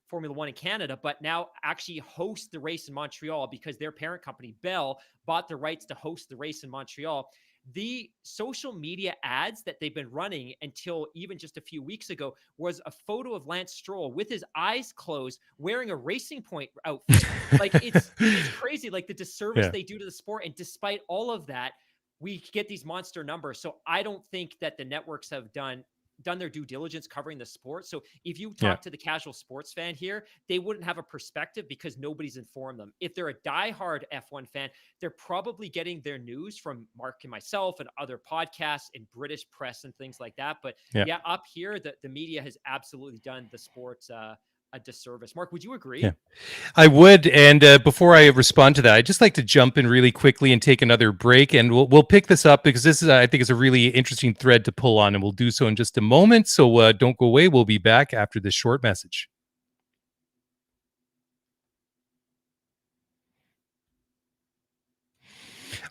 Formula One in Canada, but now actually hosts the race in Montreal, because their parent company, Bell, bought the rights to host the race in Montreal. The social media ads that they've been running until even just a few weeks ago was a photo of Lance Stroll with his eyes closed, wearing a Racing Point outfit. Like, it's crazy, like the disservice Yeah. they do to the sport. And despite all of that, we get these monster numbers. So I don't think that the networks have done their due diligence covering the sport. So if you talk to the casual sports fan here, they wouldn't have a perspective because nobody's informed them. If they're a diehard F1 fan, they're probably getting their news from Mark and myself and other podcasts and British press and things like that. But yeah, up here, the media has absolutely done the sports a disservice. Mark, would you agree? Yeah. I would. And before I respond to that, I'd just like to jump in really quickly and take another break. And we'll pick this up because this is, I think, is a really interesting thread to pull on. And we'll do so in just a moment. So don't go away. We'll be back after this short message.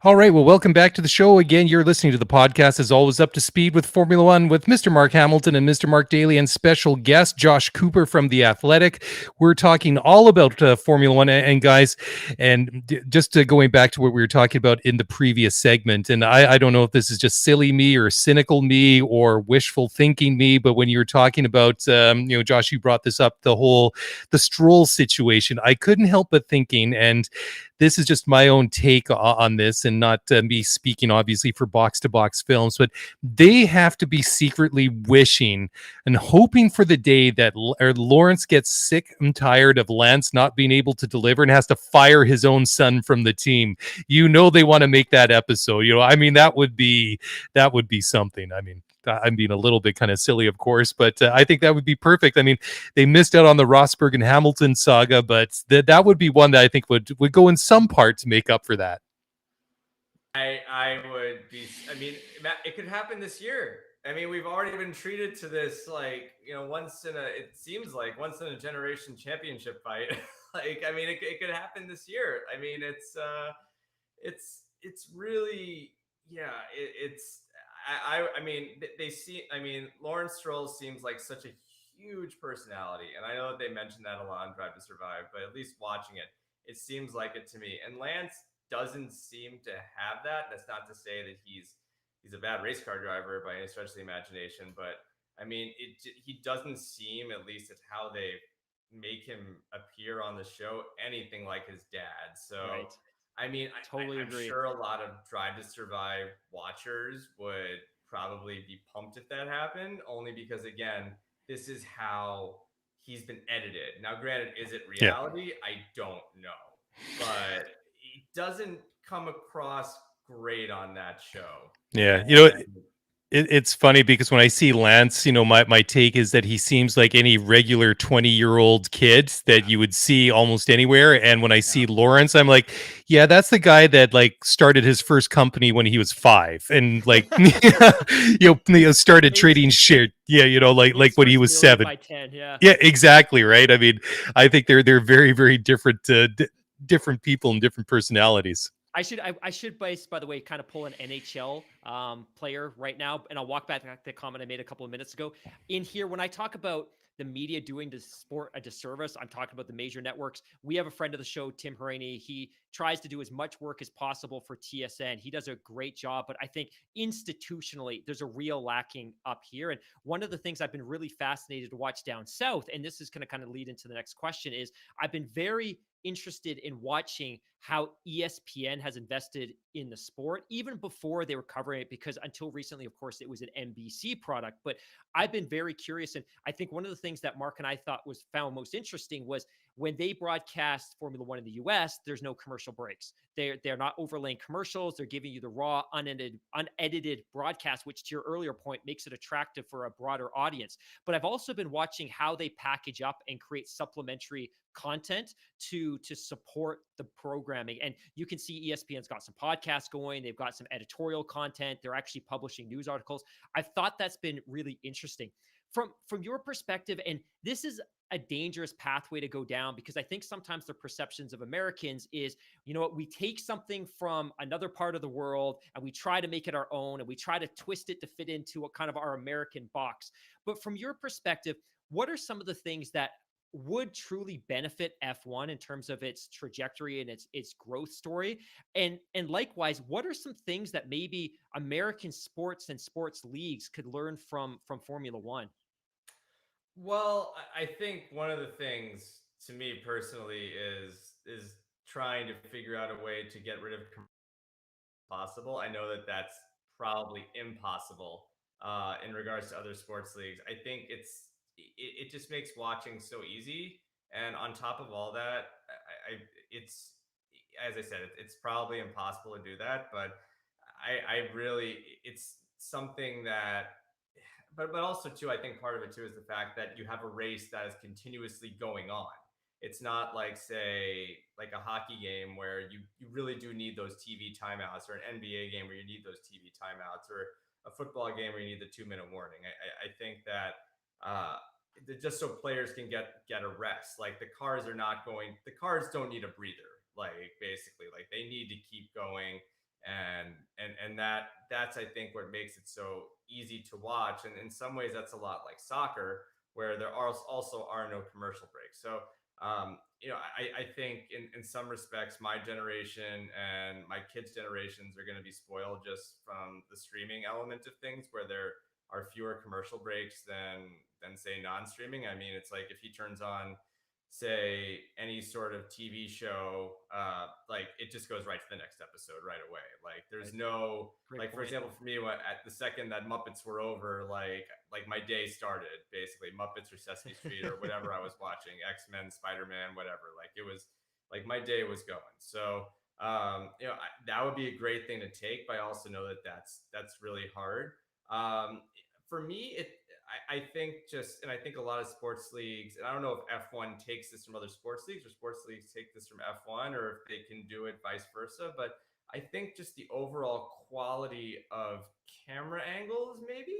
All right. Well, welcome back to the show. Again, you're listening to the podcast, as always, Up to Speed with Formula One with Mr. Mark Hamilton and Mr. Mark Daly, and special guest Josh Cooper from The Athletic. We're talking all about Formula One. And guys, and just going back to what we were talking about in the previous segment, and I don't know if this is just silly me or cynical me or wishful thinking me, but when you were talking about, Josh, you brought this up, the Stroll situation, I couldn't help but thinking, and this is just my own take on this, and not me speaking obviously for Box to Box Films, but they have to be secretly wishing and hoping for the day that Lawrence gets sick and tired of Lance not being able to deliver and has to fire his own son from the team. They want to make that episode. I mean, that would be something. I mean, I'm being a little bit kind of silly, of course, but I think that would be perfect. I mean, they missed out on the Rosberg and Hamilton saga, but that would be one that I think would go in some part to make up for that. I would be. I mean, it could happen this year. I mean, we've already been treated to this, like, it seems like once in a generation championship fight. Like, I mean, it could happen this year. I mean, it's really, yeah, I mean, Lawrence Stroll seems like such a huge personality. And I know that they mentioned that a lot on Drive to Survive, but at least watching it seems like it to me. And Lance doesn't seem to have that. That's not to say that he's a bad race car driver by any stretch of the imagination, but I mean, he doesn't seem, at least it's how they make him appear on the show, anything like his dad. So, Right. I mean, Totally I'm agree. sure a lot of Drive to Survive watchers would probably be pumped if that happened, only because, again, this is how he's been edited. Now, granted, is it reality? Yeah. I don't know, but he doesn't come across great on that show. Yeah, it's funny because when I see Lance, my take is that he seems like any regular 20-year-old kid that you would see almost anywhere. And when I see Lawrence, I'm like, yeah, that's the guy that like started his first company when he was 5 and like, started trading shit. Yeah. Like when he was 7. By 10, yeah. Yeah, exactly. Right. I mean, I think they're very, very different, different people and different personalities. I should, by the way, kind of pull an NHL player right now, and I'll walk back to the comment I made a couple of minutes ago. In here, when I talk about the media doing the sport a disservice. I'm talking about the major networks. We have a friend of the show, Tim Haraney. He tries to do as much work as possible for TSN. He does a great job, but I think institutionally, there's a real lacking up here. And one of the things I've been really fascinated to watch down south, and this is going to kind of lead into the next question, is I've been very interested in watching how ESPN has invested in the sport, even before they were covering it, because until recently, of course, it was an NBC product. But I've been very curious. And I think one of the things that Mark and I thought was found most interesting was when they broadcast Formula One in the US, there's no commercial breaks. They're not overlaying commercials. They're giving you the raw, unedited broadcast, which to your earlier point makes it attractive for a broader audience. But I've also been watching how they package up and create supplementary content to support the programming. And you can see ESPN's got some podcasts going. They've got some editorial content. They're actually publishing news articles. I thought that's been really interesting. From your perspective, and this is a dangerous pathway to go down, because I think sometimes the perceptions of Americans is, you know what, we take something from another part of the world and we try to make it our own and we try to twist it to fit into a kind of our American box. But from your perspective, what are some of the things that would truly benefit F1 in terms of its trajectory and its growth story? And likewise, what are some things that maybe American sports and sports leagues could learn from Formula One? Well, I think one of the things to me personally is trying to figure out a way to get rid of possible. I know that that's probably impossible in regards to other sports leagues. I think it just makes watching so easy, and on top of all that, it's, as I said, it's probably impossible to do that. But I really, it's something that, but also too, I think part of it too is the fact that you have a race that is continuously going on. It's not like, say, like a hockey game where you really do need those TV timeouts, or an NBA game where you need those TV timeouts, or a football game where you need the 2 minute warning. I think that just so players can get a rest. Like the cars don't need a breather. Like basically, like they need to keep going, and that's I think what makes it so easy to watch. And in some ways, that's a lot like soccer, where there are also are no commercial breaks. So I think in some respects, my generation and my kids' generations are going to be spoiled just from the streaming element of things, where there are fewer commercial breaks than say non-streaming. I mean, it's like if he turns on, say, any sort of TV show, like it just goes right to the next episode right away. Like there's no, Great like, for point. example, for me, at the second that Muppets were over, like my day started, basically. Muppets or Sesame Street or whatever I was watching, X-Men, Spider-Man, whatever. Like it was like my day was going. So that would be a great thing to take, but I also know that that's really hard. Um, for me, I think just, and I think a lot of sports leagues, and I don't know if F1 takes this from other sports leagues or sports leagues take this from F1, or if they can do it vice versa. But I think just the overall quality of camera angles, maybe.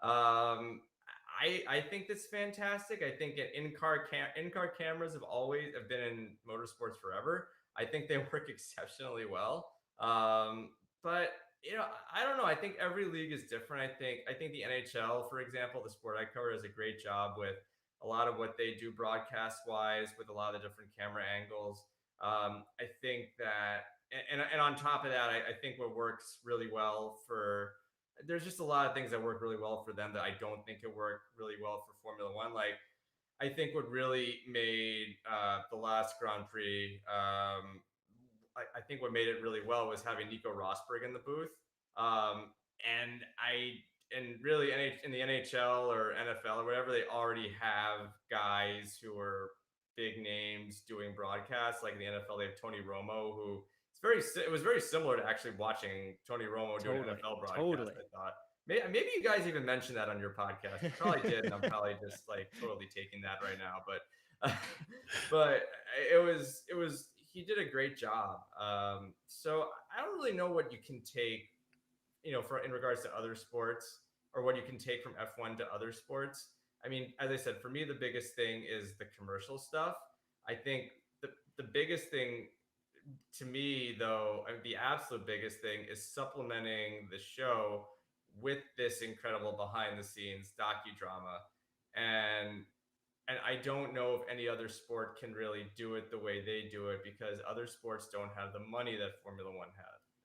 I think that's fantastic. I think in-car cameras have been in motorsports forever. I think they work exceptionally well. But I don't know. I think every league is different. I think the NHL, for example, the sport I cover, does a great job with a lot of what they do broadcast wise, with a lot of the different camera angles. I think that, and on top of that, I think what works really well for, there's just a lot of things that work really well for them that I don't think it work really well for Formula One. Like I think what really made the last Grand Prix, I think what made it really well was having Nico Rosberg in the booth. And really in the NHL or NFL or whatever, they already have guys who are big names doing broadcasts. Like in the NFL, they have Tony Romo, who it was very similar to actually watching Tony Romo do an NFL broadcast. Totally. I thought maybe you guys even mentioned that on your podcast. You probably did, and I'm probably just like totally taking that right now. But it was he did a great job. So I don't really know what you can take, for in regards to other sports, or what you can take from F1 to other sports. I mean, as I said, for me, the biggest thing is the commercial stuff. I think the biggest thing to me, though, the absolute biggest thing is supplementing the show with this incredible behind the scenes docudrama. And and I don't know if any other sport can really do it the way they do it, because other sports don't have the money that Formula One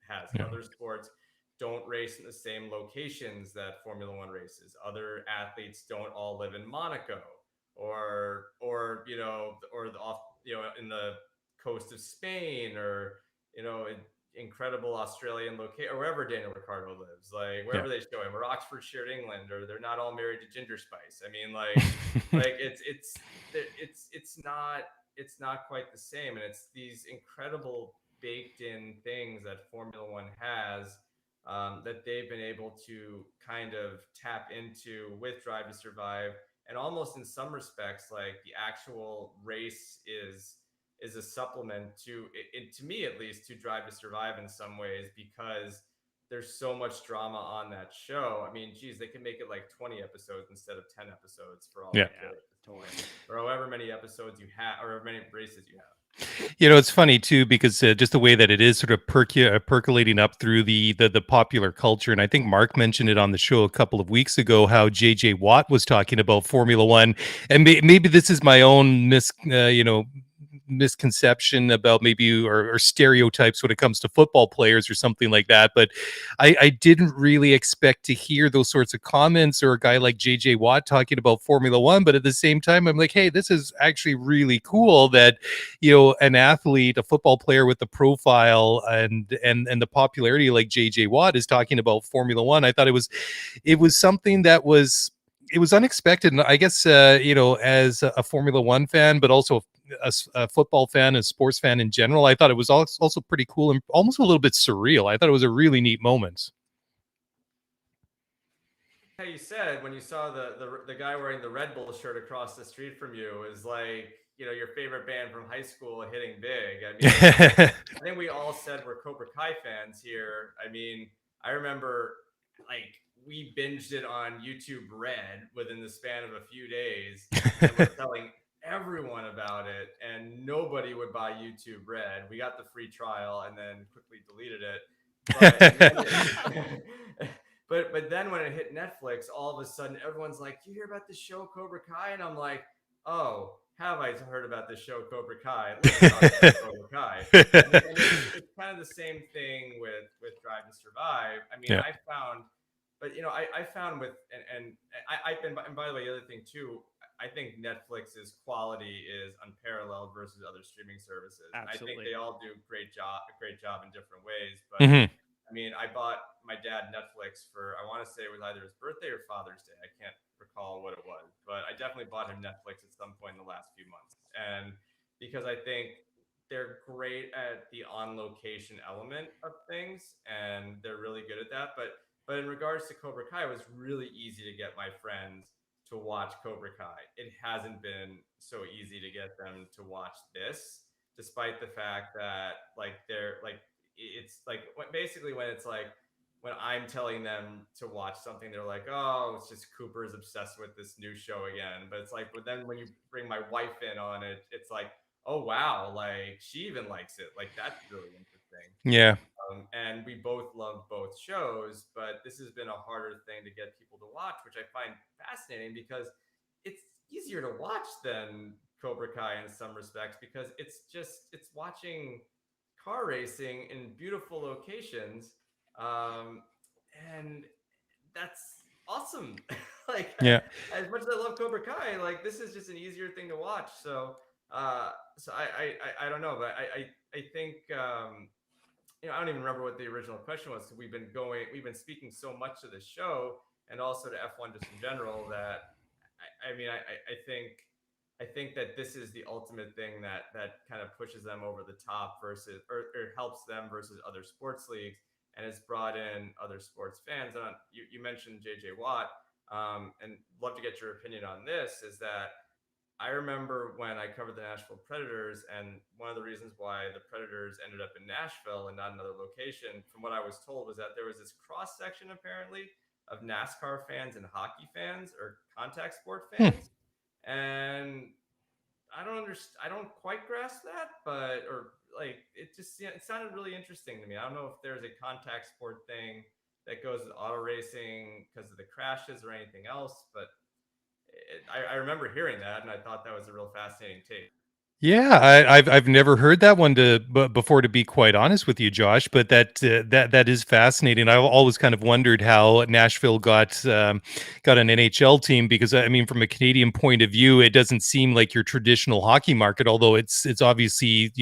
has. Yeah. Other sports don't race in the same locations that Formula One races. Other athletes don't all live in Monaco, or or the off, in the coast of Spain, or incredible Australian location, or wherever Daniel Ricciardo lives, like Yeah. wherever they show him, or Oxfordshire, England, or they're not all married to Ginger Spice. I mean, like it's not quite the same, and it's these incredible baked in things that Formula One has, that they've been able to kind of tap into with Drive to Survive. And almost in some respects, like the actual race is a supplement to me, at least, to Drive to Survive in some ways, because there's so much drama on that show. I mean, geez, they can make it like 20 episodes instead of 10 episodes, for all Yeah. I care at this point. Or however many episodes you have, or however many races you have. It's funny too, because just the way that it is sort of percolating up through the popular culture, and I think Mark mentioned it on the show a couple of weeks ago, how JJ Watt was talking about Formula One, and maybe this is my own misconception about maybe or stereotypes when it comes to football players or something like that, but I didn't really expect to hear those sorts of comments, or a guy like JJ Watt talking about Formula One. But at the same time, I'm like, hey, this is actually really cool that an athlete, a football player with the profile and the popularity like JJ Watt is talking about Formula One. I thought it was something that was it was unexpected. And I guess as a Formula One fan, but also a football fan, a sports fan in general, I thought it was also pretty cool and almost a little bit surreal. I thought it was a really neat moment. How you said when you saw the guy wearing the Red Bull shirt across the street from you is like, your favorite band from high school hitting big. I mean, I think we all said we're Cobra Kai fans here. I mean, I remember, like, we binged it on YouTube Red within the span of a few days, and we're telling everyone about it, and nobody would buy YouTube Red. We got the free trial and then quickly deleted it. But then when it hit Netflix, all of a sudden everyone's like, "You hear about the show Cobra Kai?" And I'm like, "Oh, have I heard about the show Cobra Kai? Let's talk about Cobra Kai." And it's kind of the same thing with Drive to Survive. I mean, Yeah. I found, but I found with and by the way, the other thing too, I think Netflix's quality is unparalleled versus other streaming services. And I think Absolutely. they all do a great job in different ways. But Mhm. I mean, I bought my dad Netflix for, I want to say it was either his birthday or Father's Day. I can't recall what it was, but I definitely bought him Netflix at some point in the last few months. And because I think they're great at the on location element of things, and they're really good at that. But in regards to Cobra Kai, it was really easy to get my friends to watch Cobra Kai. It hasn't been so easy to get them to watch this, despite the fact that, like, they're like, it's like, basically, when it's like, when I'm telling them to watch something, they're like, "Oh, it's just Cooper's obsessed with this new show again." But it's like, but then when you bring my wife in on it, it's like, "Oh wow, like she even likes it. Like that's really interesting." Yeah. And we both love both shows, but this has been a harder thing to get people to watch, which I find fascinating, because it's easier to watch than Cobra Kai in some respects, because it's watching car racing in beautiful locations, um, and that's awesome. Like, Yeah. as much as I love Cobra Kai, like this is just an easier thing to watch. So I don't know, but I think, I don't even remember what the original question was. We've been speaking so much to the show and also to F1 just in general, that I mean, I think that this is the ultimate thing that kind of pushes them over the top versus, or helps them versus other sports leagues, and it's brought in other sports fans. And you mentioned JJ Watt, and love to get your opinion on this. Is that I remember when I covered the Nashville Predators, and one of the reasons why the Predators ended up in Nashville and not another location, from what I was told, was that there was this cross section, apparently, of NASCAR fans and hockey fans, or contact sport Hmm. fans. And I don't understand. I don't quite grasp that, but, or like, it sounded really interesting to me. I don't know if there's a contact sport thing that goes with auto racing because of the crashes or anything else, but I remember hearing that, and I thought that was a real fascinating take. Yeah, I've never heard that one before, to be quite honest with you, Josh. But that is fascinating. I've always kind of wondered how Nashville got an NHL team, because I mean, from a Canadian point of view, it doesn't seem like your traditional hockey market. Although it's obviously,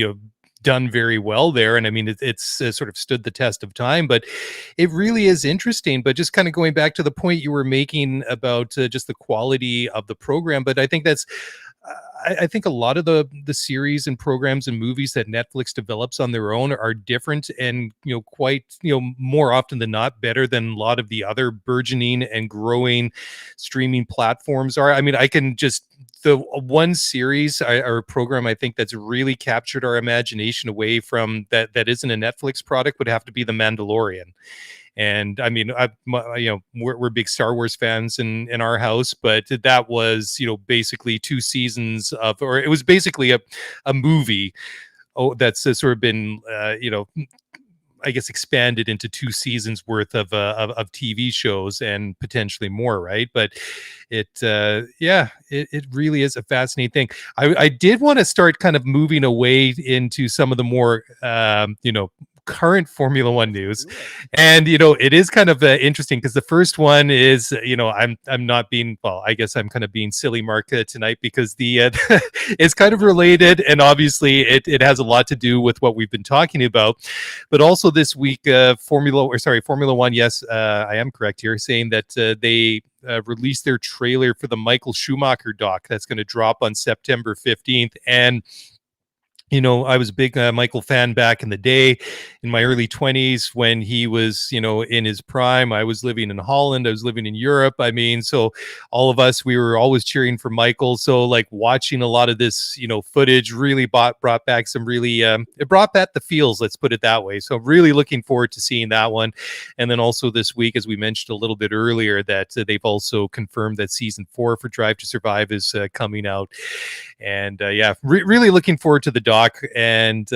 done very well there, and I mean it's sort of stood the test of time. But it really is interesting. But just kind of going back to the point you were making about just the quality of the program, but I think I think a lot of the series and programs and movies that Netflix develops on their own are different, and quite more often than not better than a lot of the other burgeoning and growing streaming platforms are. I mean, I can just the one series or program I think that's really captured our imagination away from that isn't a Netflix product would have to be The Mandalorian. And I mean, we're big Star Wars fans in our house, but that was, basically 2 seasons of, or it was basically a movie. Oh, that's sort of been, I guess expanded into 2 seasons worth of TV shows and potentially more, right? But it really is a fascinating thing. I did want to start kind of moving away into some of the more, current Formula One news. And it is kind of interesting, because the first one is, I'm not being, well, I guess I'm kind of being silly, Mark, tonight, because the it's kind of related, and obviously it has a lot to do with what we've been talking about. But also this week, Formula One, yes, I am correct here, saying that they released their trailer for the Michael Schumacher doc that's going to drop on September 15th. And I was a big Michael fan back in the day, in my early 20s, when he was, in his prime. I was living in Holland. I was living in Europe. I mean, so all of us, we were always cheering for Michael. So like watching a lot of this, footage really brought back some really, it brought back the feels, let's put it that way. So really looking forward to seeing that one. And then also this week, as we mentioned a little bit earlier, that they've also confirmed that season 4 for Drive to Survive is coming out. And really looking forward to the doc. And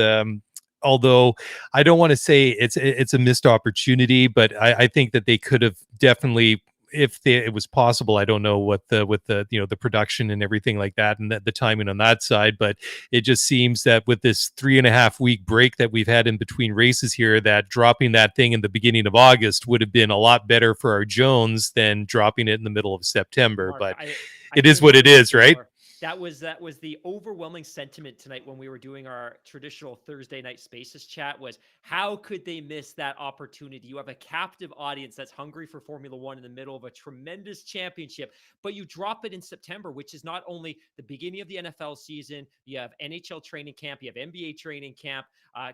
although I don't want to say it's a missed opportunity, but I think that they could have definitely, if it was possible. I don't know what with the the production and everything like that, and the timing on that side, but it just seems that with this 3.5 week break that we've had in between races here, that dropping that thing in the beginning of August would have been a lot better for our Jones than dropping it in the middle of September. Mark, but I it is couldn't what it agree with is, you right? more. That was the overwhelming sentiment tonight when we were doing our traditional Thursday night Spaces chat, was how could they miss that opportunity? You have a captive audience that's hungry for Formula One in the middle of a tremendous championship, but you drop it in September, which is not only the beginning of the NFL season, you have NHL training camp, you have NBA training camp,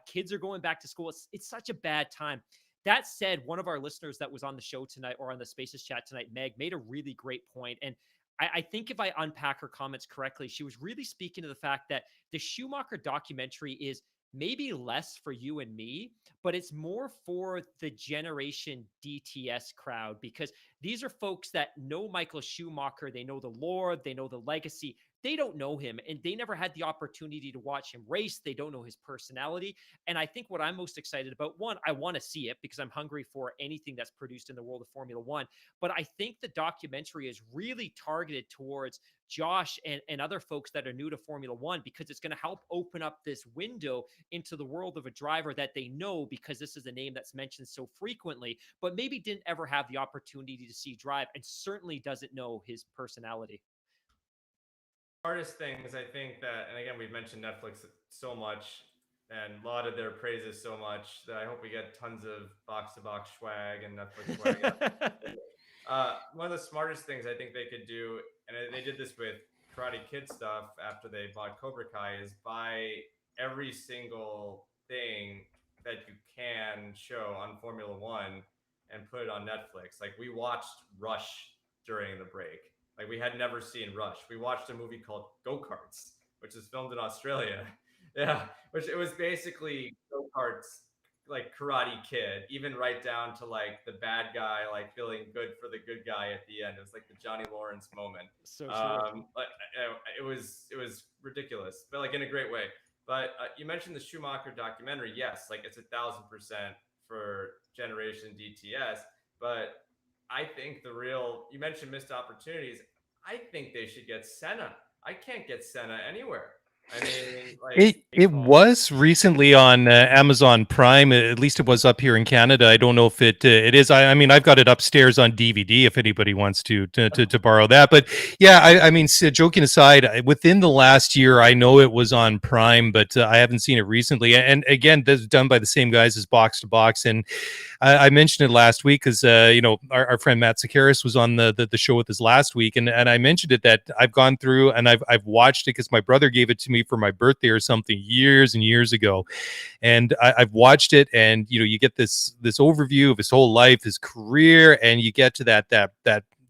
kids are going back to school. It's such a bad time. That said, one of our listeners that was on the show tonight, or on the Spaces chat tonight, Meg, made a really great point. And I think if I unpack her comments correctly, she was really speaking to the fact that the Schumacher documentary is maybe less for you and me, but it's more for the generation DTS crowd, because these are folks that know Michael Schumacher. They know the lore, they know the legacy. They don't know him, and they never had the opportunity to watch him race. They don't know his personality. And I think what I'm most excited about, one, I want to see it because I'm hungry for anything that's produced in the world of Formula One. But I think the documentary is really targeted towards Josh and other folks that are new to Formula One, because it's going to help open up this window into the world of a driver that they know, because this is a name that's mentioned so frequently, but maybe didn't ever have the opportunity to see drive, and certainly doesn't know his personality. Hardest things, I think that, and again, we've mentioned Netflix so much and lauded their praises so much that I hope we get tons of box to box swag and Netflix swag. One of the smartest things I think they could do, and they did this with Karate Kid stuff after they bought Cobra Kai, is buy every single thing that you can show on Formula One and put it on Netflix. Like, we watched Rush during the break. Like, we had never seen Rush. We watched a movie called Go Karts, which is filmed in Australia. Yeah, which it was basically go karts, like Karate Kid, even right down to like the bad guy like feeling good for the good guy at the end. It was like the Johnny Lawrence moment. So true. It was ridiculous, but like in a great way. But you mentioned the Schumacher documentary. Yes, like it's 1,000% for Generation DTS. But I think the real, you mentioned missed opportunities. I think they should get Senna. I can't get Senna anywhere. I mean, like, It was recently on Amazon Prime. At least it was up here in Canada. I don't know if it is. I mean, I've got it upstairs on DVD. If anybody wants to borrow that, but yeah, I mean, joking aside, within the last year, I know it was on Prime, but I haven't seen it recently. And again, this is done by the same guys as Box to Box, and I mentioned it last week because our friend Matt Sakaris was on the show with us last week, and I mentioned it that I've gone through and I've watched it because my brother gave it to me for my birthday or something years and years ago, and I've watched it, and you get this overview of his whole life, his career, and you get to that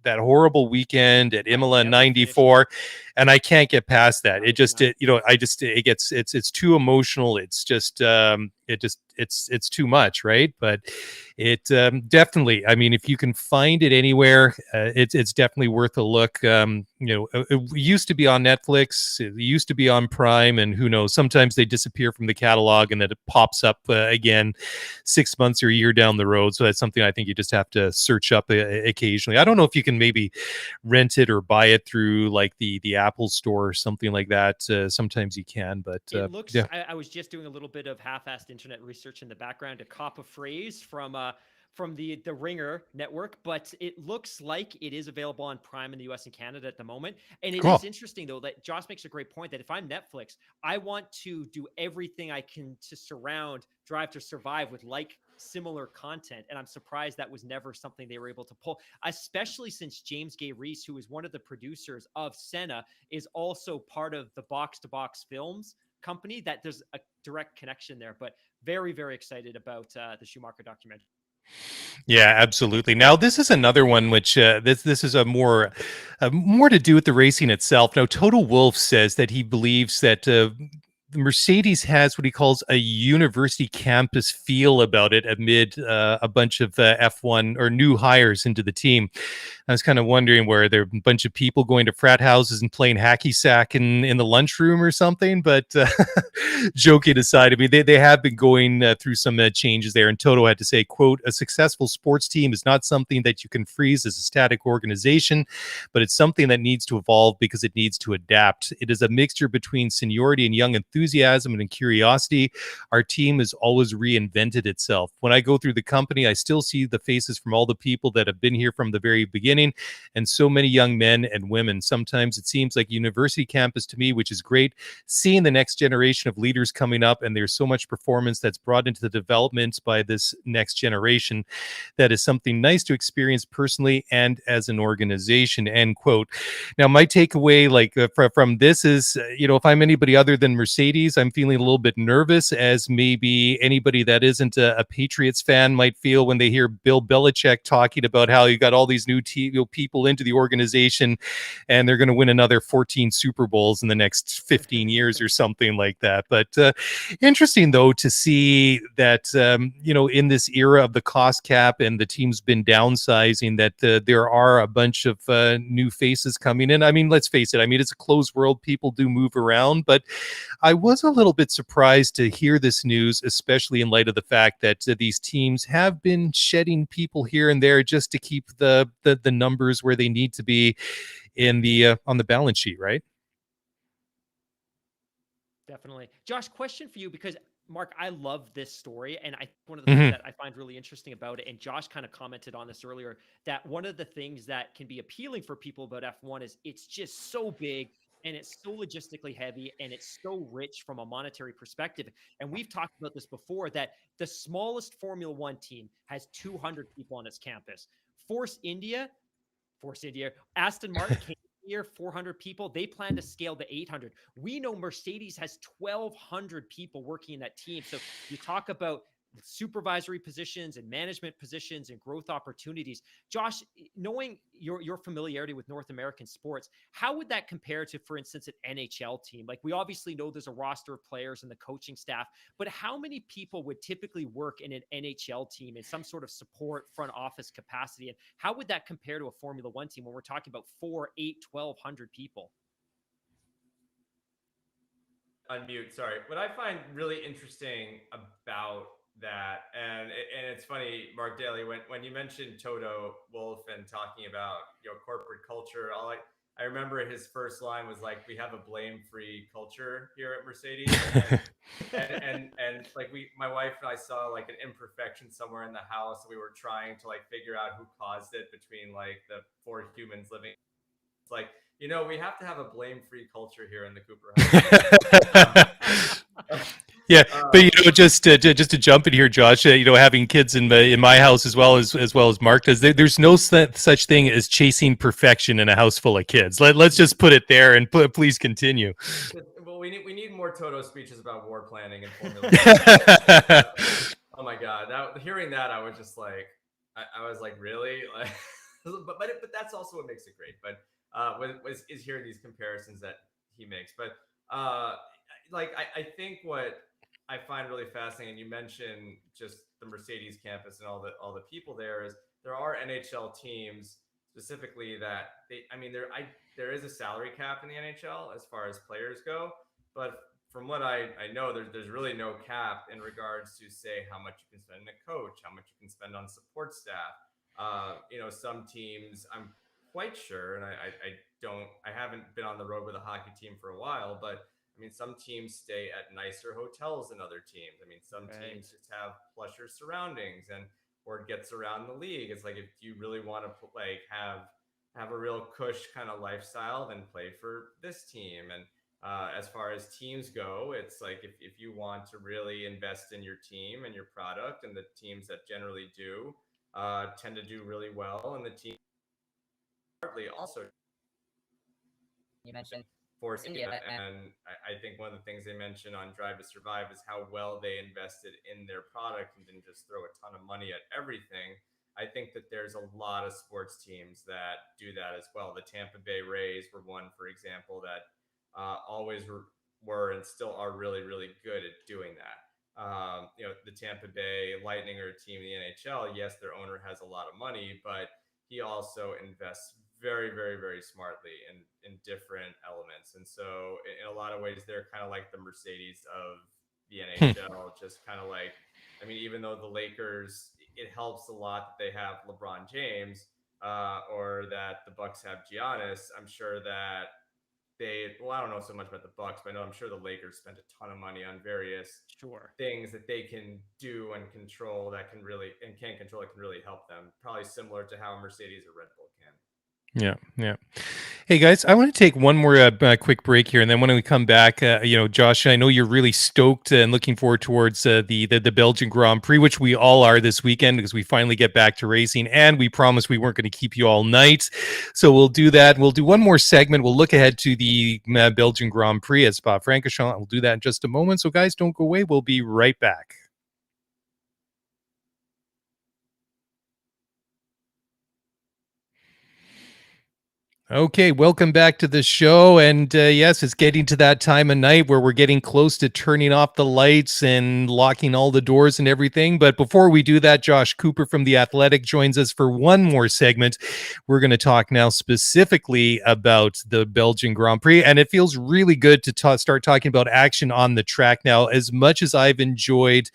horrible weekend at Imola in '94, and I can't get past that. It just it's too emotional. It's just it's too much, right? But it definitely, I mean, if you can find it anywhere, it's definitely worth a look. It used to be on Netflix, it used to be on Prime, and who knows, sometimes they disappear from the catalog and then it pops up again 6 months or a year down the road. So that's something I think you just have to search up occasionally. I don't know if you can maybe rent it or buy it through like the Apple store or something like that. Sometimes you can, but it looks. yeah. I was just doing a little bit of half-assed internet research in the background to cop a phrase from the Ringer network, but it looks like it is available on Prime in the US and Canada at the moment. And it Cool. is interesting though that Josh makes a great point that if I'm Netflix, I want to do everything I can to surround Drive to Survive with like similar content. And I'm surprised that was never something they were able to pull, especially since James Gay Reese, who is one of the producers of Senna, is also part of the Box to Box Films company. That there's a direct connection there. But very, very excited about the Schumacher documentary. Yeah, absolutely. Now, this is another one which this is a more to do with the racing itself. Now, Toto Wolff says that he believes that Mercedes has what he calls a university campus feel about it amid a bunch of F1 or new hires into the team. I was kind of wondering where there are a bunch of people going to frat houses and playing hacky sack in the lunchroom or something. But joking aside, I mean, they have been going through some changes there. And Toto had to say, quote, "A successful sports team is not something that you can freeze as a static organization, but it's something that needs to evolve because it needs to adapt. It is a mixture between seniority and young enthusiasm and curiosity. Our team has always reinvented itself. When I go through the company, I still see the faces from all the people that have been here from the very beginning, and so many young men and women. Sometimes it seems like university campus to me, which is great, seeing the next generation of leaders coming up, and there's so much performance that's brought into the development by this next generation. That is something nice to experience personally and as an organization," end quote. Now, my takeaway from this is, if I'm anybody other than Mercedes, I'm feeling a little bit nervous, as maybe anybody that isn't a Patriots fan might feel when they hear Bill Belichick talking about how you got all these new people into the organization and they're going to win another 14 Super Bowls in the next 15 years or something like that. But interesting, though, to see that, in this era of the cost cap and the team's been downsizing, that there are a bunch of new faces coming in. I mean, let's face it. I mean, it's a closed world. People do move around, but I was a little bit surprised to hear this news, especially in light of the fact that these teams have been shedding people here and there just to keep the numbers where they need to be in the on the balance sheet, right? Definitely. Josh, question for you, because Mark, I love this story. And one of the things that I find really interesting about it, and Josh kind of commented on this earlier, that one of the things that can be appealing for people about F1 is it's just so big and it's so logistically heavy and it's so rich from a monetary perspective. And we've talked about this before, that the smallest Formula One team has 200 people on its campus. Force India, Aston Martin came here, 400 people. They plan to scale to 800. We know Mercedes has 1,200 people working in that team. So you talk about supervisory positions and management positions and growth opportunities. Josh, knowing your familiarity with North American sports, how would that compare to, for instance, an NHL team? Like, we obviously know there's a roster of players and the coaching staff, but how many people would typically work in an NHL team in some sort of support front office capacity? And how would that compare to a Formula One team when we're talking about 4, 8, 1,200 people? Unmute. Sorry. What I find really interesting about that, and it's funny, Mark Daly, when you mentioned Toto Wolff and talking about corporate culture, I remember his first line was like, "We have a blame-free culture here at Mercedes," and like my wife and I saw like an imperfection somewhere in the house, and we were trying to like figure out who caused it between like the four humans living. It's like, we have to have a blame-free culture here in the Cooper house. Yeah, but just to jump in here, Josh, having kids in my house as well as Mark does, there's no such thing as chasing perfection in a house full of kids. Let's just put it there, and please continue. Well, we need more Toto speeches about war planning and Formula 1. Oh my God, hearing that, I was just like, I was like, really? Like, but that's also what makes it great. But is hearing these comparisons that he makes. But like I think what I find really fascinating, and you mentioned just the Mercedes campus and all the people there, is there are NHL teams specifically that there is a salary cap in the NHL as far as players go, but from what I know, there's really no cap in regards to say how much you can spend on a coach, how much you can spend on support staff. Some teams, I'm quite sure, and I haven't been on the road with a hockey team for a while, but I mean, some teams stay at nicer hotels than other teams. I mean, some teams just have plusher surroundings, and word gets around the league. It's like, if you really want to have a real cush kind of lifestyle, then play for this team. And as far as teams go, it's like, if you want to really invest in your team and your product, and the teams that generally do tend to do really well, and the team partly also, you mentioned Force India, and I think one of the things they mentioned on Drive to Survive is how well they invested in their product and didn't just throw a ton of money at everything. I think that there's a lot of sports teams that do that as well. The Tampa Bay Rays were one, for example, that always were and still are really, really good at doing that. The Tampa Bay Lightning are a team in the NHL. Yes, their owner has a lot of money, but he also invests very, very, very smartly in different elements. And so in a lot of ways, they're kind of like the Mercedes of the NHL, just kind of like, I mean, even though the Lakers, it helps a lot that they have LeBron James, or that the Bucks have Giannis. I'm sure that I don't know so much about the Bucks, but I'm sure the Lakers spent a ton of money on various things that they can do and control that can really help them. Probably similar to how Mercedes or Red Bull can. Yeah. Hey guys, I want to take one more quick break here, and then when we come back, Josh, I know you're really stoked and looking forward towards the Belgian Grand Prix, which we all are this weekend, because we finally get back to racing, and we promised we weren't going to keep you all night, so we'll do that. We'll do one more segment. We'll look ahead to the Belgian Grand Prix at Spa-Francorchamps. We'll do that in just a moment. So guys, don't go away. We'll be right back. Okay, welcome back to the show. And yes, it's getting to that time of night where we're getting close to turning off the lights and locking all the doors and everything. But before we do that, Josh Cooper from The Athletic joins us for one more segment. We're going to talk now specifically about the Belgian Grand Prix. And it feels really good to start talking about action on the track now. As much as I've enjoyed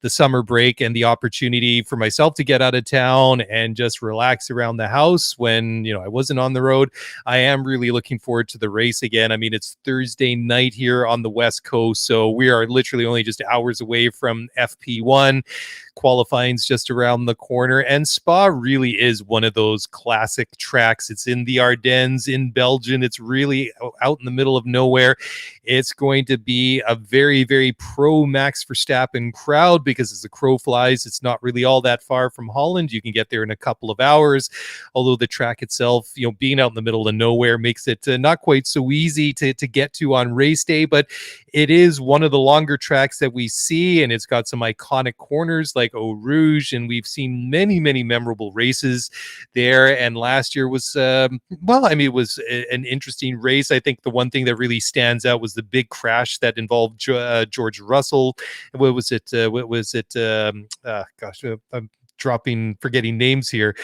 the summer break and the opportunity for myself to get out of town and just relax around the house when, I wasn't on the road, I am really looking forward to the race again. I mean, it's Thursday night here on the West Coast, so we are literally only just hours away from FP1. Qualifying's just around the corner, and Spa really is one of those classic tracks. It's in the Ardennes in Belgium. It's really out in the middle of nowhere. It's going to be a very, very pro Max Verstappen crowd, because as the crow flies, it's not really all that far from Holland. You can get there in a couple of hours, although the track itself, being out in the middle of nowhere makes it not quite so easy to get to on race day, but it is one of the longer tracks that we see, and it's got some iconic corners like Eau Rouge, and we've seen many, many memorable races there. And last year was, it was an interesting race. I think the one thing that really stands out was the big crash that involved George Russell. I'm forgetting names here.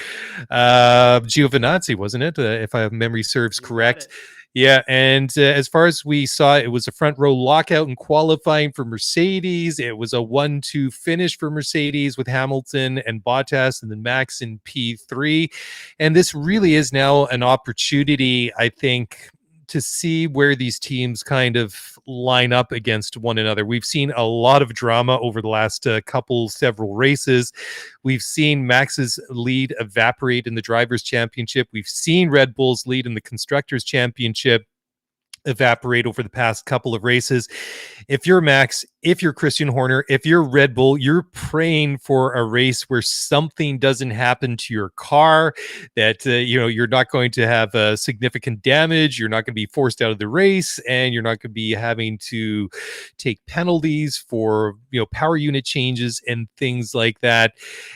Giovinazzi, wasn't it? If my memory serves correct. Yeah, and as far as we saw, it was a front row lockout in qualifying for Mercedes. It was a 1-2 finish for Mercedes with Hamilton and Bottas, and then Max in P3. And this really is now an opportunity, I think, to see where these teams kind of line up against one another. We've seen a lot of drama over the last several races. We've seen Max's lead evaporate in the Drivers' Championship. We've seen Red Bull's lead in the Constructors' Championship evaporate over the past couple of races. If you're Max, if you're Christian Horner, if you're Red Bull, you're praying for a race where something doesn't happen to your car, that you're not going to have significant damage, you're not going to be forced out of the race, and you're not going to be having to take penalties for power unit changes and things like that.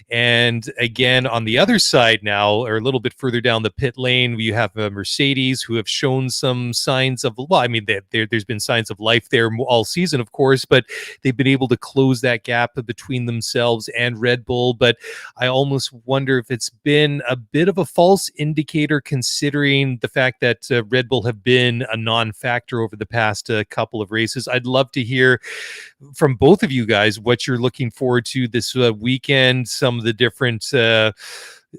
And again, on the other side now, or a little bit further down the pit lane, you have Mercedes, who have shown some signs of, well, I mean, there's been signs of life there all season, of course, but they've been able to close that gap between themselves and Red Bull. But I almost wonder if it's been a bit of a false indicator, considering the fact that Red Bull have been a non-factor over the past couple of races. I'd love to hear from both of you guys what you're looking forward to this weekend, some of the different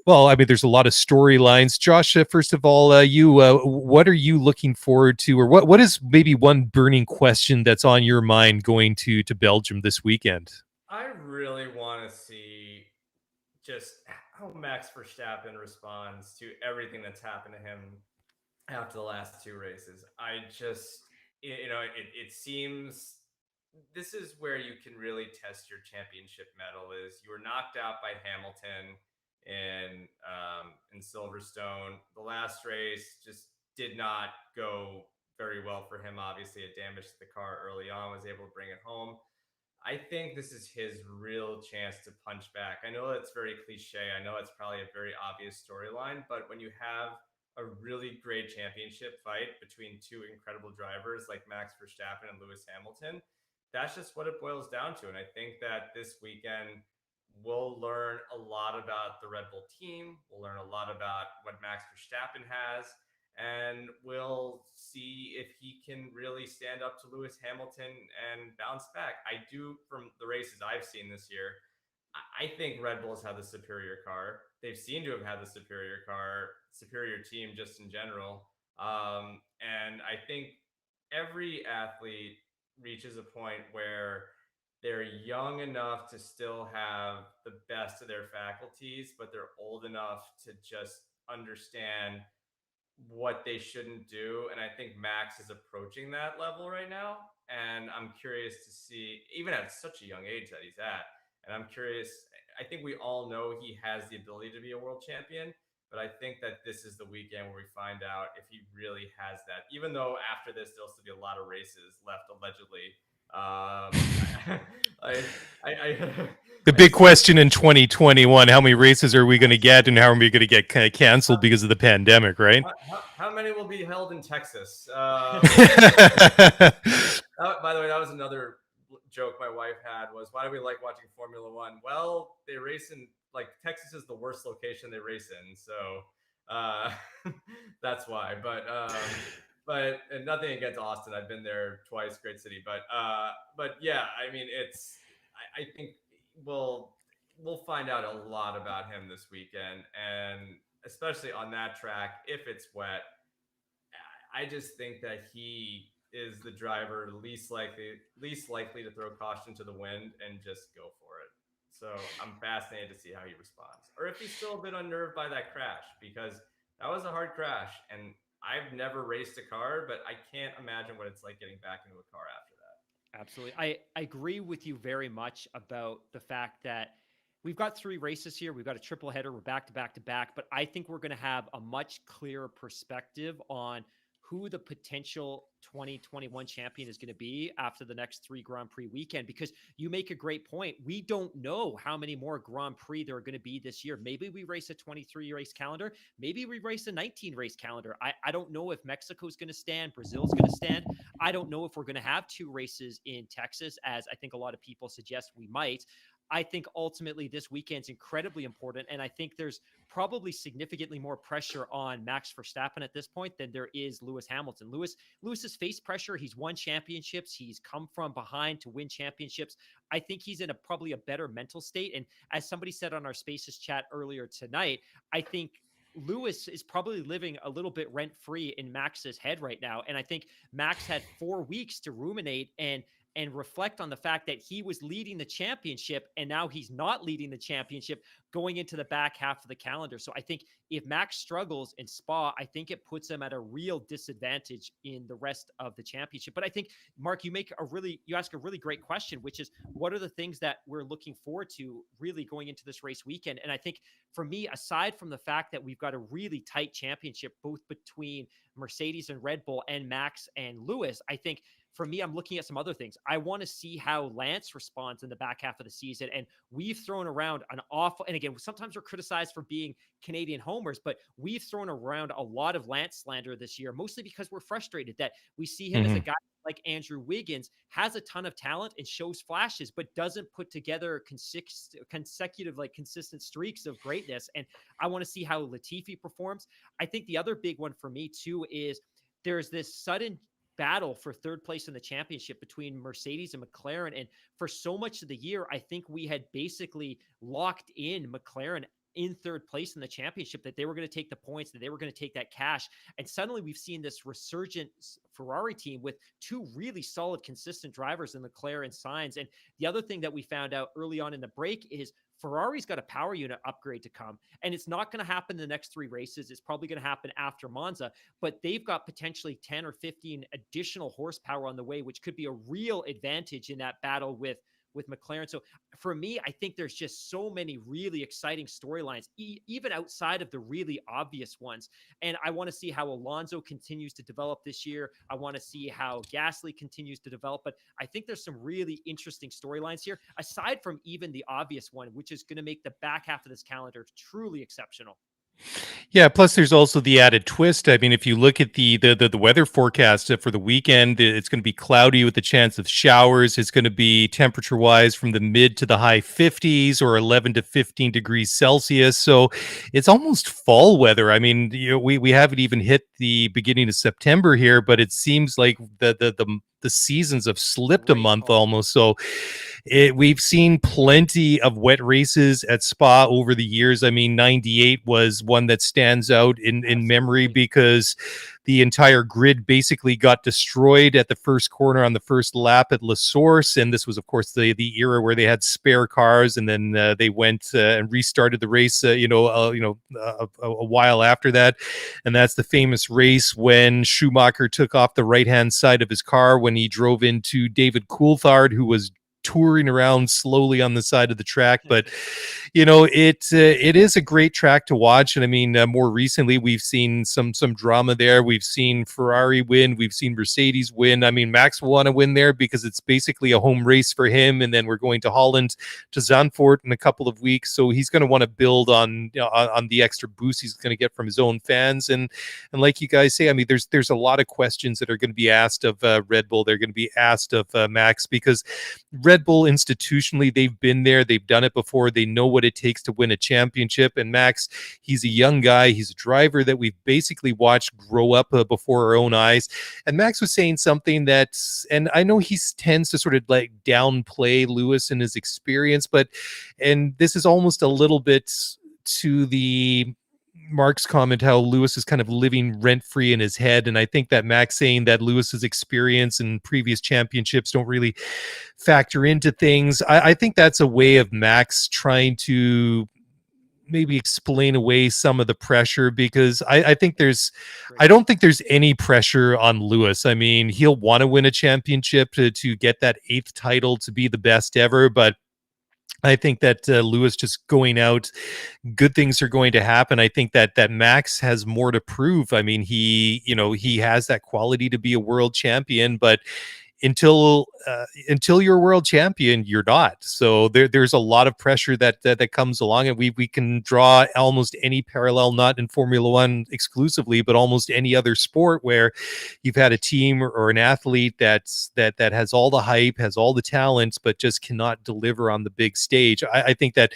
well, I mean, there's a lot of storylines. Josh, first of all, what are you looking forward to, or what is maybe one burning question that's on your mind going to Belgium this weekend? I really want to see just how Max Verstappen responds to everything that's happened to him after the last two races. It seems this is where you can really test your championship medal. Is you were knocked out by Hamilton in Silverstone. The last race just did not go very well for him. Obviously, it damaged the car early on. Was able to bring it home. I think this is his real chance to punch back. I know it's very cliche. I know it's probably a very obvious storyline, but when you have a really great championship fight between two incredible drivers like Max Verstappen and Lewis Hamilton, that's just what it boils down to. And I think that this weekend we'll learn a lot about the Red Bull team. We'll learn a lot about what Max Verstappen has, and we'll see if he can really stand up to Lewis Hamilton and bounce back. I do, from the races I've seen this year, I think Red Bulls have the superior car. They've seemed to have had the superior car, superior team just in general. And I think every athlete reaches a point where they're young enough to still have the best of their faculties, but they're old enough to just understand what they shouldn't do. And I think Max is approaching that level right now. And I'm curious to see, even at such a young age that he's at, and I'm curious, I think we all know he has the ability to be a world champion, but I think that this is the weekend where we find out if he really has that, even though after this, there'll still be a lot of races left, allegedly. The big question in 2021, how many races are we going to get, and how are we going to get kind of canceled because of the pandemic, right? How many will be held in Texas? By the way, that was another joke my wife had, was why do we like watching Formula One? Well, they race in, like, Texas is the worst location they race in, so that's why. But and nothing against Austin. I've been there twice, great city. But yeah, I mean, I think we'll find out a lot about him this weekend, and especially on that track, if it's wet. I just think that he is the driver least likely to throw caution to the wind and just go for it. So I'm fascinated to see how he responds, or if he's still a bit unnerved by that crash, because that was a hard crash, and I've never raced a car, but I can't imagine what it's like getting back into a car after that. Absolutely. I agree with you very much about the fact that we've got three races here. We've got a triple header. We're back to back to back, but I think we're going to have a much clearer perspective on who the potential 2021 champion is going to be after the next three Grand Prix weekend, because you make a great point. We don't know how many more Grand Prix there are going to be this year. Maybe we race a 23 race calendar. Maybe we race a 19 race calendar. I don't know if Mexico's going to stand, Brazil's going to stand. I don't know if we're going to have two races in Texas, as I think a lot of people suggest we might. I think ultimately this weekend's incredibly important. And I think there's probably significantly more pressure on Max Verstappen at this point than there is Lewis Hamilton. Lewis has faced pressure. He's won championships. He's come from behind to win championships. I think he's in probably a better mental state. And as somebody said on our Spaces chat earlier tonight, I think Lewis is probably living a little bit rent free in Max's head right now. And I think Max had 4 weeks to ruminate and reflect on the fact that he was leading the championship and now he's not leading the championship going into the back half of the calendar. So I think if Max struggles in Spa, I think it puts him at a real disadvantage in the rest of the championship. But I think, Mark, you ask a really great question, which is what are the things that we're looking forward to really going into this race weekend? And I think for me, aside from the fact that we've got a really tight championship, both between Mercedes and Red Bull and Max and Lewis, I think for me, I'm looking at some other things. I want to see how Lance responds in the back half of the season. And we've thrown around an awful, and again, sometimes we're criticized for being Canadian homers, but we've thrown around a lot of Lance slander this year, mostly because we're frustrated that we see him as a guy like Andrew Wiggins has a ton of talent and shows flashes, but doesn't put together consecutive, like consistent streaks of greatness. And I want to see how Latifi performs. I think the other big one for me too is there's this sudden battle for third place in the championship between Mercedes and McLaren. And for so much of the year, I think we had basically locked in McLaren in third place in the championship, that they were going to take the points, that they were going to take that cash. And suddenly we've seen this resurgent Ferrari team with two really solid, consistent drivers in Leclerc and Sainz. And the other thing that we found out early on in the break is Ferrari's got a power unit upgrade to come, and it's not going to happen in the next 3 races. It's probably going to happen after Monza, but they've got potentially 10 or 15 additional horsepower on the way, which could be a real advantage in that battle with McLaren. So for me, I think there's just so many really exciting storylines, even outside of the really obvious ones. And I want to see how Alonso continues to develop this year. I want to see how Gasly continues to develop. But I think there's some really interesting storylines here, aside from even the obvious one, which is going to make the back half of this calendar truly exceptional. Yeah, plus there's also the added twist. I mean, if you look at the weather forecast for the weekend, it's going to be cloudy with the chance of showers. It's going to be temperature-wise from the mid to the high 50s or 11 to 15 degrees Celsius. So it's almost fall weather. I mean, we haven't even hit the beginning of September here, but it seems like the seasons have slipped a month almost. So we've seen plenty of wet races at Spa over the years. I mean, 98 was one that stands out in memory because the entire grid basically got destroyed at the first corner on the first lap at La Source. And this was, of course, the era where they had spare cars, and then they went and restarted the race, a while after that. And that's the famous race when Schumacher took off the right-hand side of his car when he drove into David Coulthard, who was touring around slowly on the side of the track. But it is a great track to watch. And I mean, more recently we've seen some drama there. We've seen Ferrari win, we've seen Mercedes win. I mean, Max will want to win there because it's basically a home race for him, and then we're going to Holland, to Zandvoort in a couple of weeks, so he's going to want to build on the extra boost he's going to get from his own fans. And like you guys say, I mean, there's a lot of questions that are going to be asked of Red Bull. They're going to be asked of Max, because Red Bull institutionally, they've been there, they've done it before, they know what it takes to win a championship. And Max, he's a young guy, he's a driver that we've basically watched grow up before our own eyes. And Max was saying something that's, and I know he tends to sort of like downplay Lewis and his experience, and this is almost a little bit to the Mark's comment, how Lewis is kind of living rent-free in his head. And I think that Max saying that Lewis's experience and previous championships don't really factor into things, I think that's a way of Max trying to maybe explain away some of the pressure, because I don't think there's any pressure on Lewis. I mean, he'll want to win a championship to get that 8th title, to be the best ever, but I think that Lewis just going out, good things are going to happen. I think that Max has more to prove. I mean, he has that quality to be a world champion, but until you're world champion, you're not. So there's a lot of pressure that comes along, and we can draw almost any parallel, not in Formula One exclusively, but almost any other sport where you've had a team or an athlete that has all the hype, has all the talents, but just cannot deliver on the big stage. I think that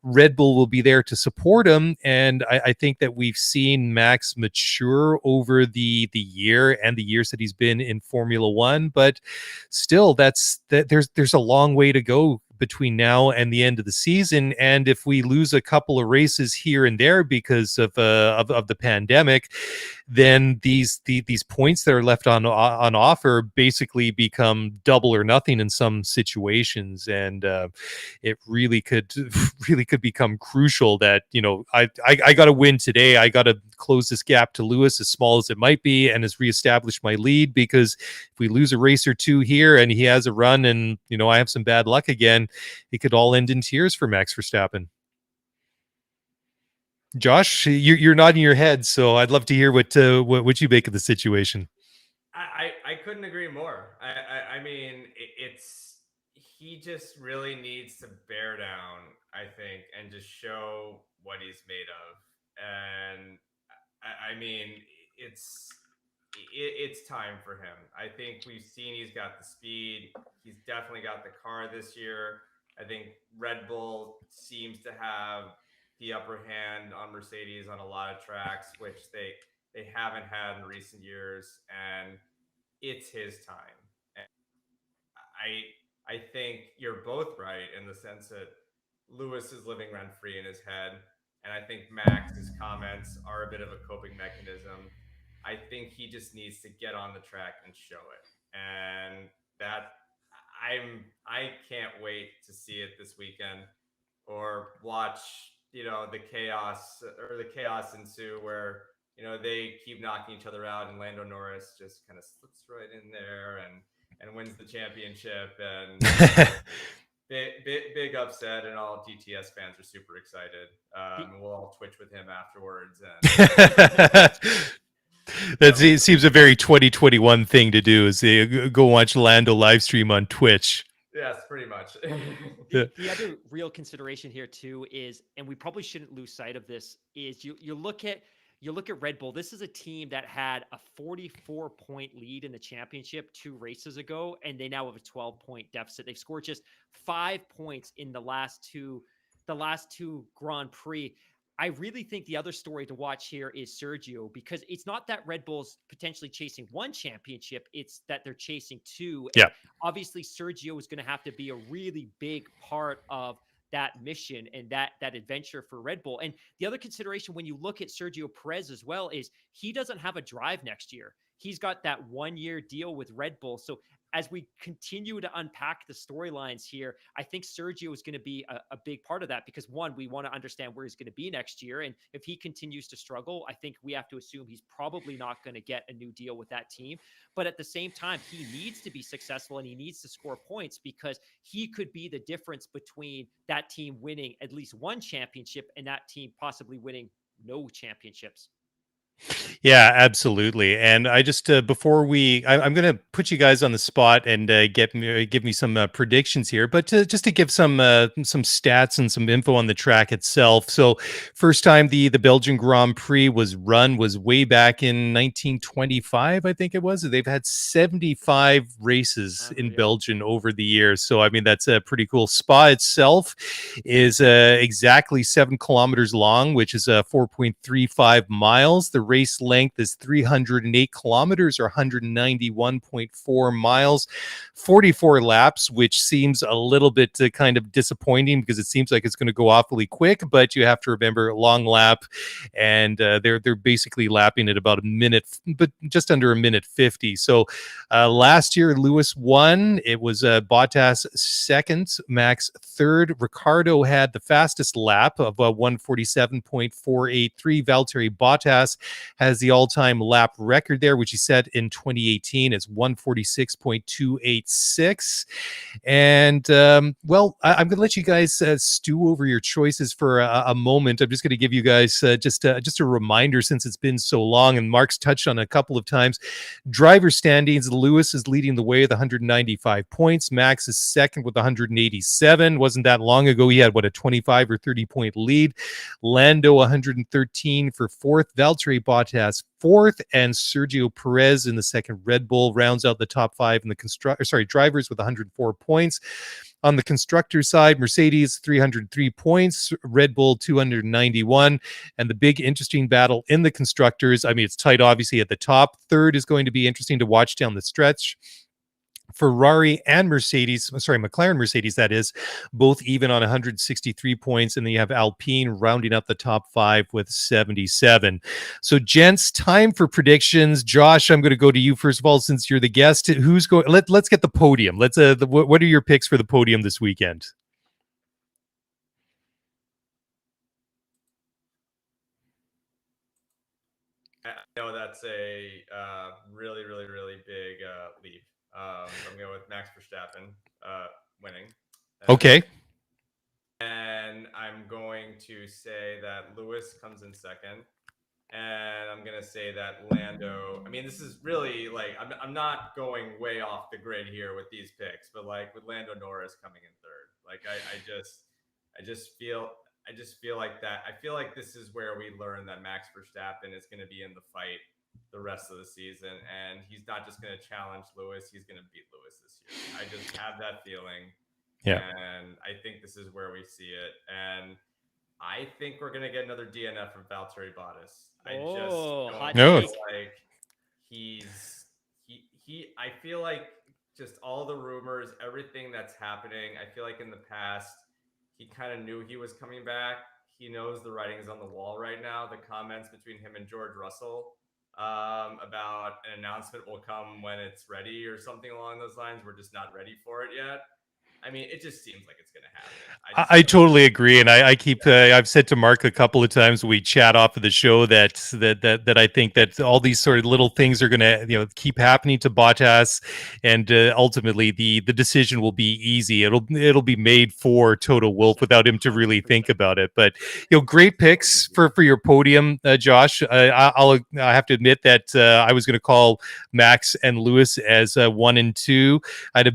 Red Bull will be there to support him, and I think that we've seen Max mature over the year and the years that he's been in Formula One. But still, there's a long way to go between now and the end of the season. And if we lose a couple of races here and there because of the pandemic, then these points that are left on offer basically become double or nothing in some situations, and it really could become crucial that, you know, I got to win today. I got to close this gap to Lewis, as small as it might be, and has reestablished my lead, because if we lose a race or two here and he has a run and, you know, I have some bad luck again, it could all end in tears for Max Verstappen. Josh, you're nodding your head, so I'd love to hear what you make of the situation. I couldn't agree more. I mean, he just really needs to bear down, I think, and just show what he's made of. And I mean, it's time for him. I think we've seen he's got the speed. He's definitely got the car this year. I think Red Bull seems to have the upper hand on Mercedes on a lot of tracks, which they haven't had in recent years, and it's his time. And I think you're both right in the sense that Lewis is living rent free in his head, and I think Max's comments are a bit of a coping mechanism. I think he just needs to get on the track and show it, and that I can't wait to see it this weekend, or watch, you know, the chaos ensue where, you know, they keep knocking each other out and Lando Norris just kind of slips right in there and wins the championship, and big upset, and all DTS fans are super excited. We'll all twitch with him afterwards. And it seems a very 2021 thing to do, is go watch Lando live stream on Twitch. Yes, pretty much. The other real consideration here too is, and we probably shouldn't lose sight of this, is you look at Red Bull. This is a team that had a 44-point lead in the championship 2 races ago, and they now have a 12-point deficit. They've scored just 5 points in the last two Grand Prix. I really think the other story to watch here is Sergio, because it's not that Red Bull's potentially chasing 1 championship, it's that they're chasing 2. Yeah. And obviously, Sergio is going to have to be a really big part of that mission and that adventure for Red Bull. And the other consideration when you look at Sergio Perez as well is he doesn't have a drive next year. He's got that 1-year deal with Red Bull. So as we continue to unpack the storylines here, I think Sergio is going to be a big part of that, because one, we want to understand where he's going to be next year. And if he continues to struggle, I think we have to assume he's probably not going to get a new deal with that team. But at the same time, he needs to be successful and he needs to score points, because he could be the difference between that team winning at least 1 championship and that team possibly winning no championships. Yeah, absolutely. And I just before I'm going to put you guys on the spot and give me some predictions here, but just to give some stats and some info on the track itself. So first time the Belgian Grand Prix was run was way back in 1925, I think it was. They've had 75 races in Belgium over the years. So I mean, that's a pretty cool. Spa itself is exactly 7 kilometers long, which is 4.35 miles. The race length is 308 kilometers or 191.4 miles, 44 laps, which seems a little bit kind of disappointing, because it seems like it's going to go awfully quick, but you have to remember, long lap, and they're basically lapping at about a minute, but just under a minute 50. So last year Lewis won. It was Bottas second, Max third. Ricardo had the fastest lap of 147.483. Valtteri Bottas has the all-time lap record there, which he set in 2018. It's 146.286. And well, I'm going to let you guys stew over your choices for a moment. I'm just going to give you guys just a reminder, since it's been so long, and Mark's touched on it a couple of times. Driver standings: Lewis is leading the way with 195 points. Max is second with 187. Wasn't that long ago he had, what, a 25 or 30 point lead. Lando 113 for fourth. Valtteri Bottas fourth, and Sergio Perez in the second Red Bull rounds out the top five in the drivers with 104 points. On the constructor side, Mercedes 303 points, Red Bull 291, and the big interesting battle in the constructors. I mean, it's tight obviously at the top. Third is going to be interesting to watch down the stretch. Ferrari and McLaren Mercedes, that is, both even on 163 points. And then you have Alpine rounding up the top five with 77. So, gents, time for predictions. Josh, I'm going to go to you first of all, since you're the guest. Who's going? Let's get the podium. What are your picks for the podium this weekend? I know that's a really, really, really big leap. I'm going with Max Verstappen winning. Okay. And I'm going to say that Lewis comes in second. And I'm going to say that Lando, I mean, this is really like, I'm not going way off the grid here with these picks, but like with Lando Norris coming in third, like I just feel like that. I feel like this is where we learn that Max Verstappen is going to be in the fight the rest of the season, and he's not just going to challenge Lewis; he's going to beat Lewis this year. I just have that feeling, and I think this is where we see it. And I think we're going to get another DNF from Valtteri Bottas. I just don't feel like I feel like just all the rumors, everything that's happening. I feel like in the past he kind of knew he was coming back. He knows the writing's on the wall right now. The comments between him and George Russell about an announcement will come when it's ready or something along those lines. We're just not ready for it yet. I mean, it just seems like it's going to happen. I totally agree, and I keep. I've said to Mark a couple of times when we chat off of the show that I think that all these sort of little things are going to keep happening to Bottas, and ultimately the decision will be easy. It'll be made for Toto Wolff without him to really think about it. But great picks for your podium, Josh. I have to admit that I was going to call Max and Lewis as 1 and 2. I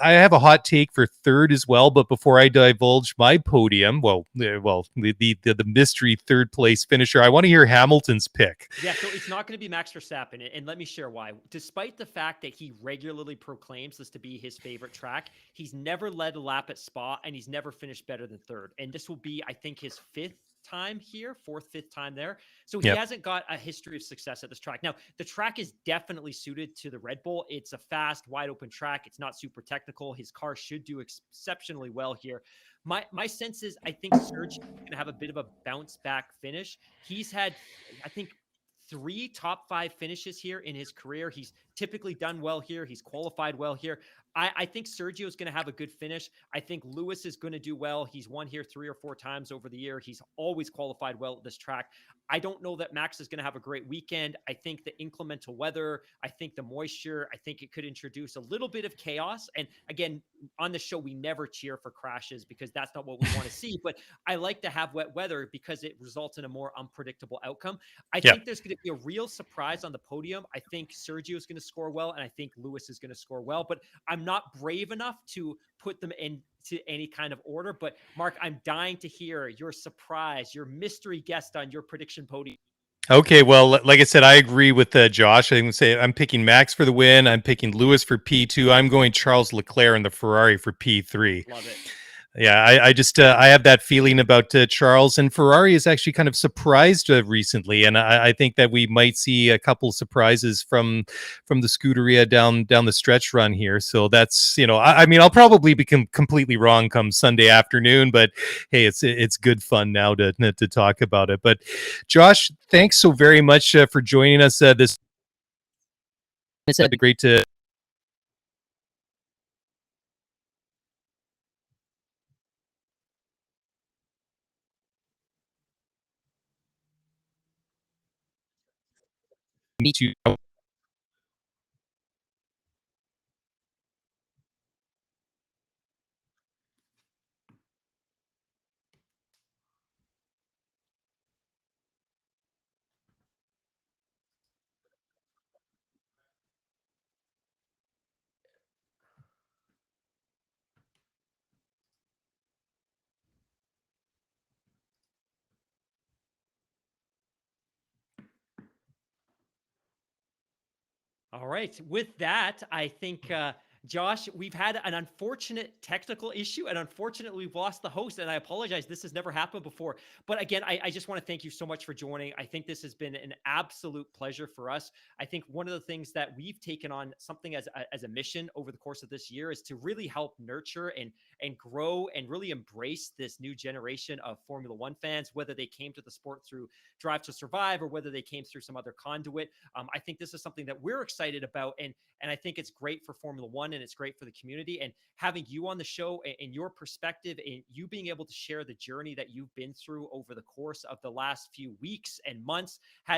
have a hot take for third as well, but before I divulge my podium, the mystery third place finisher, I want to hear Hamilton's pick. Yeah, so it's not going to be Max Verstappen, and let me share why. Despite the fact that he regularly proclaims this to be his favorite track, he's never led a lap at Spa, and he's never finished better than third. And this will be, I think, his fifth time here, fifth time there. So he hasn't got a history of success at this track. Now, the track is definitely suited to the Red Bull. It's a fast, wide open track. It's not super technical. His car should do exceptionally well here. My sense is I think Sergio is going to have a bit of a bounce back finish. He's had, I think, 3 top 5 finishes here in his career. He's typically done well here. He's qualified well here. I think Sergio is going to have a good finish. I think Lewis is going to do well. He's won here 3 or 4 times over the year. He's always qualified well at this track. I don't know that Max is going to have a great weekend. I think the inclemental weather, I think the moisture, I think it could introduce a little bit of chaos. And again, on the show, we never cheer for crashes because that's not what we want to see. But I like to have wet weather because it results in a more unpredictable outcome. I think there's going to be a real surprise on the podium. I think Sergio is going to score well, and I think Lewis is going to score well. But I'm not brave enough to put them into any kind of order. But Mark, I'm dying to hear your surprise, your mystery guest on your prediction podium. Okay, well, like I said, I agree with Josh. I'm picking Max for the win. I'm picking Lewis for P2. I'm going Charles Leclerc in the Ferrari for P3. Love it. Yeah, I just I have that feeling about Charles, and Ferrari is actually kind of surprised recently, and I think that we might see a couple surprises from the Scuderia down the stretch run here. So that's I mean I'll probably be completely wrong come Sunday afternoon, but hey, it's good fun now to talk about it. But Josh, thanks so very much for joining us. This it's great to. meet you. All right. With that, I think, Josh, we've had an unfortunate technical issue, and unfortunately, we've lost the host. And I apologize. This has never happened before. But again, I just want to thank you so much for joining. I think this has been an absolute pleasure for us. I think one of the things that we've taken on something as a mission over the course of this year is to really help nurture and grow and really embrace this new generation of Formula One fans, whether they came to the sport through Drive to Survive or whether they came through some other conduit. I think this is something that we're excited about, and I think it's great for Formula One and it's great for the community. And having you on the show and your perspective and you being able to share the journey that you've been through over the course of the last few weeks and months has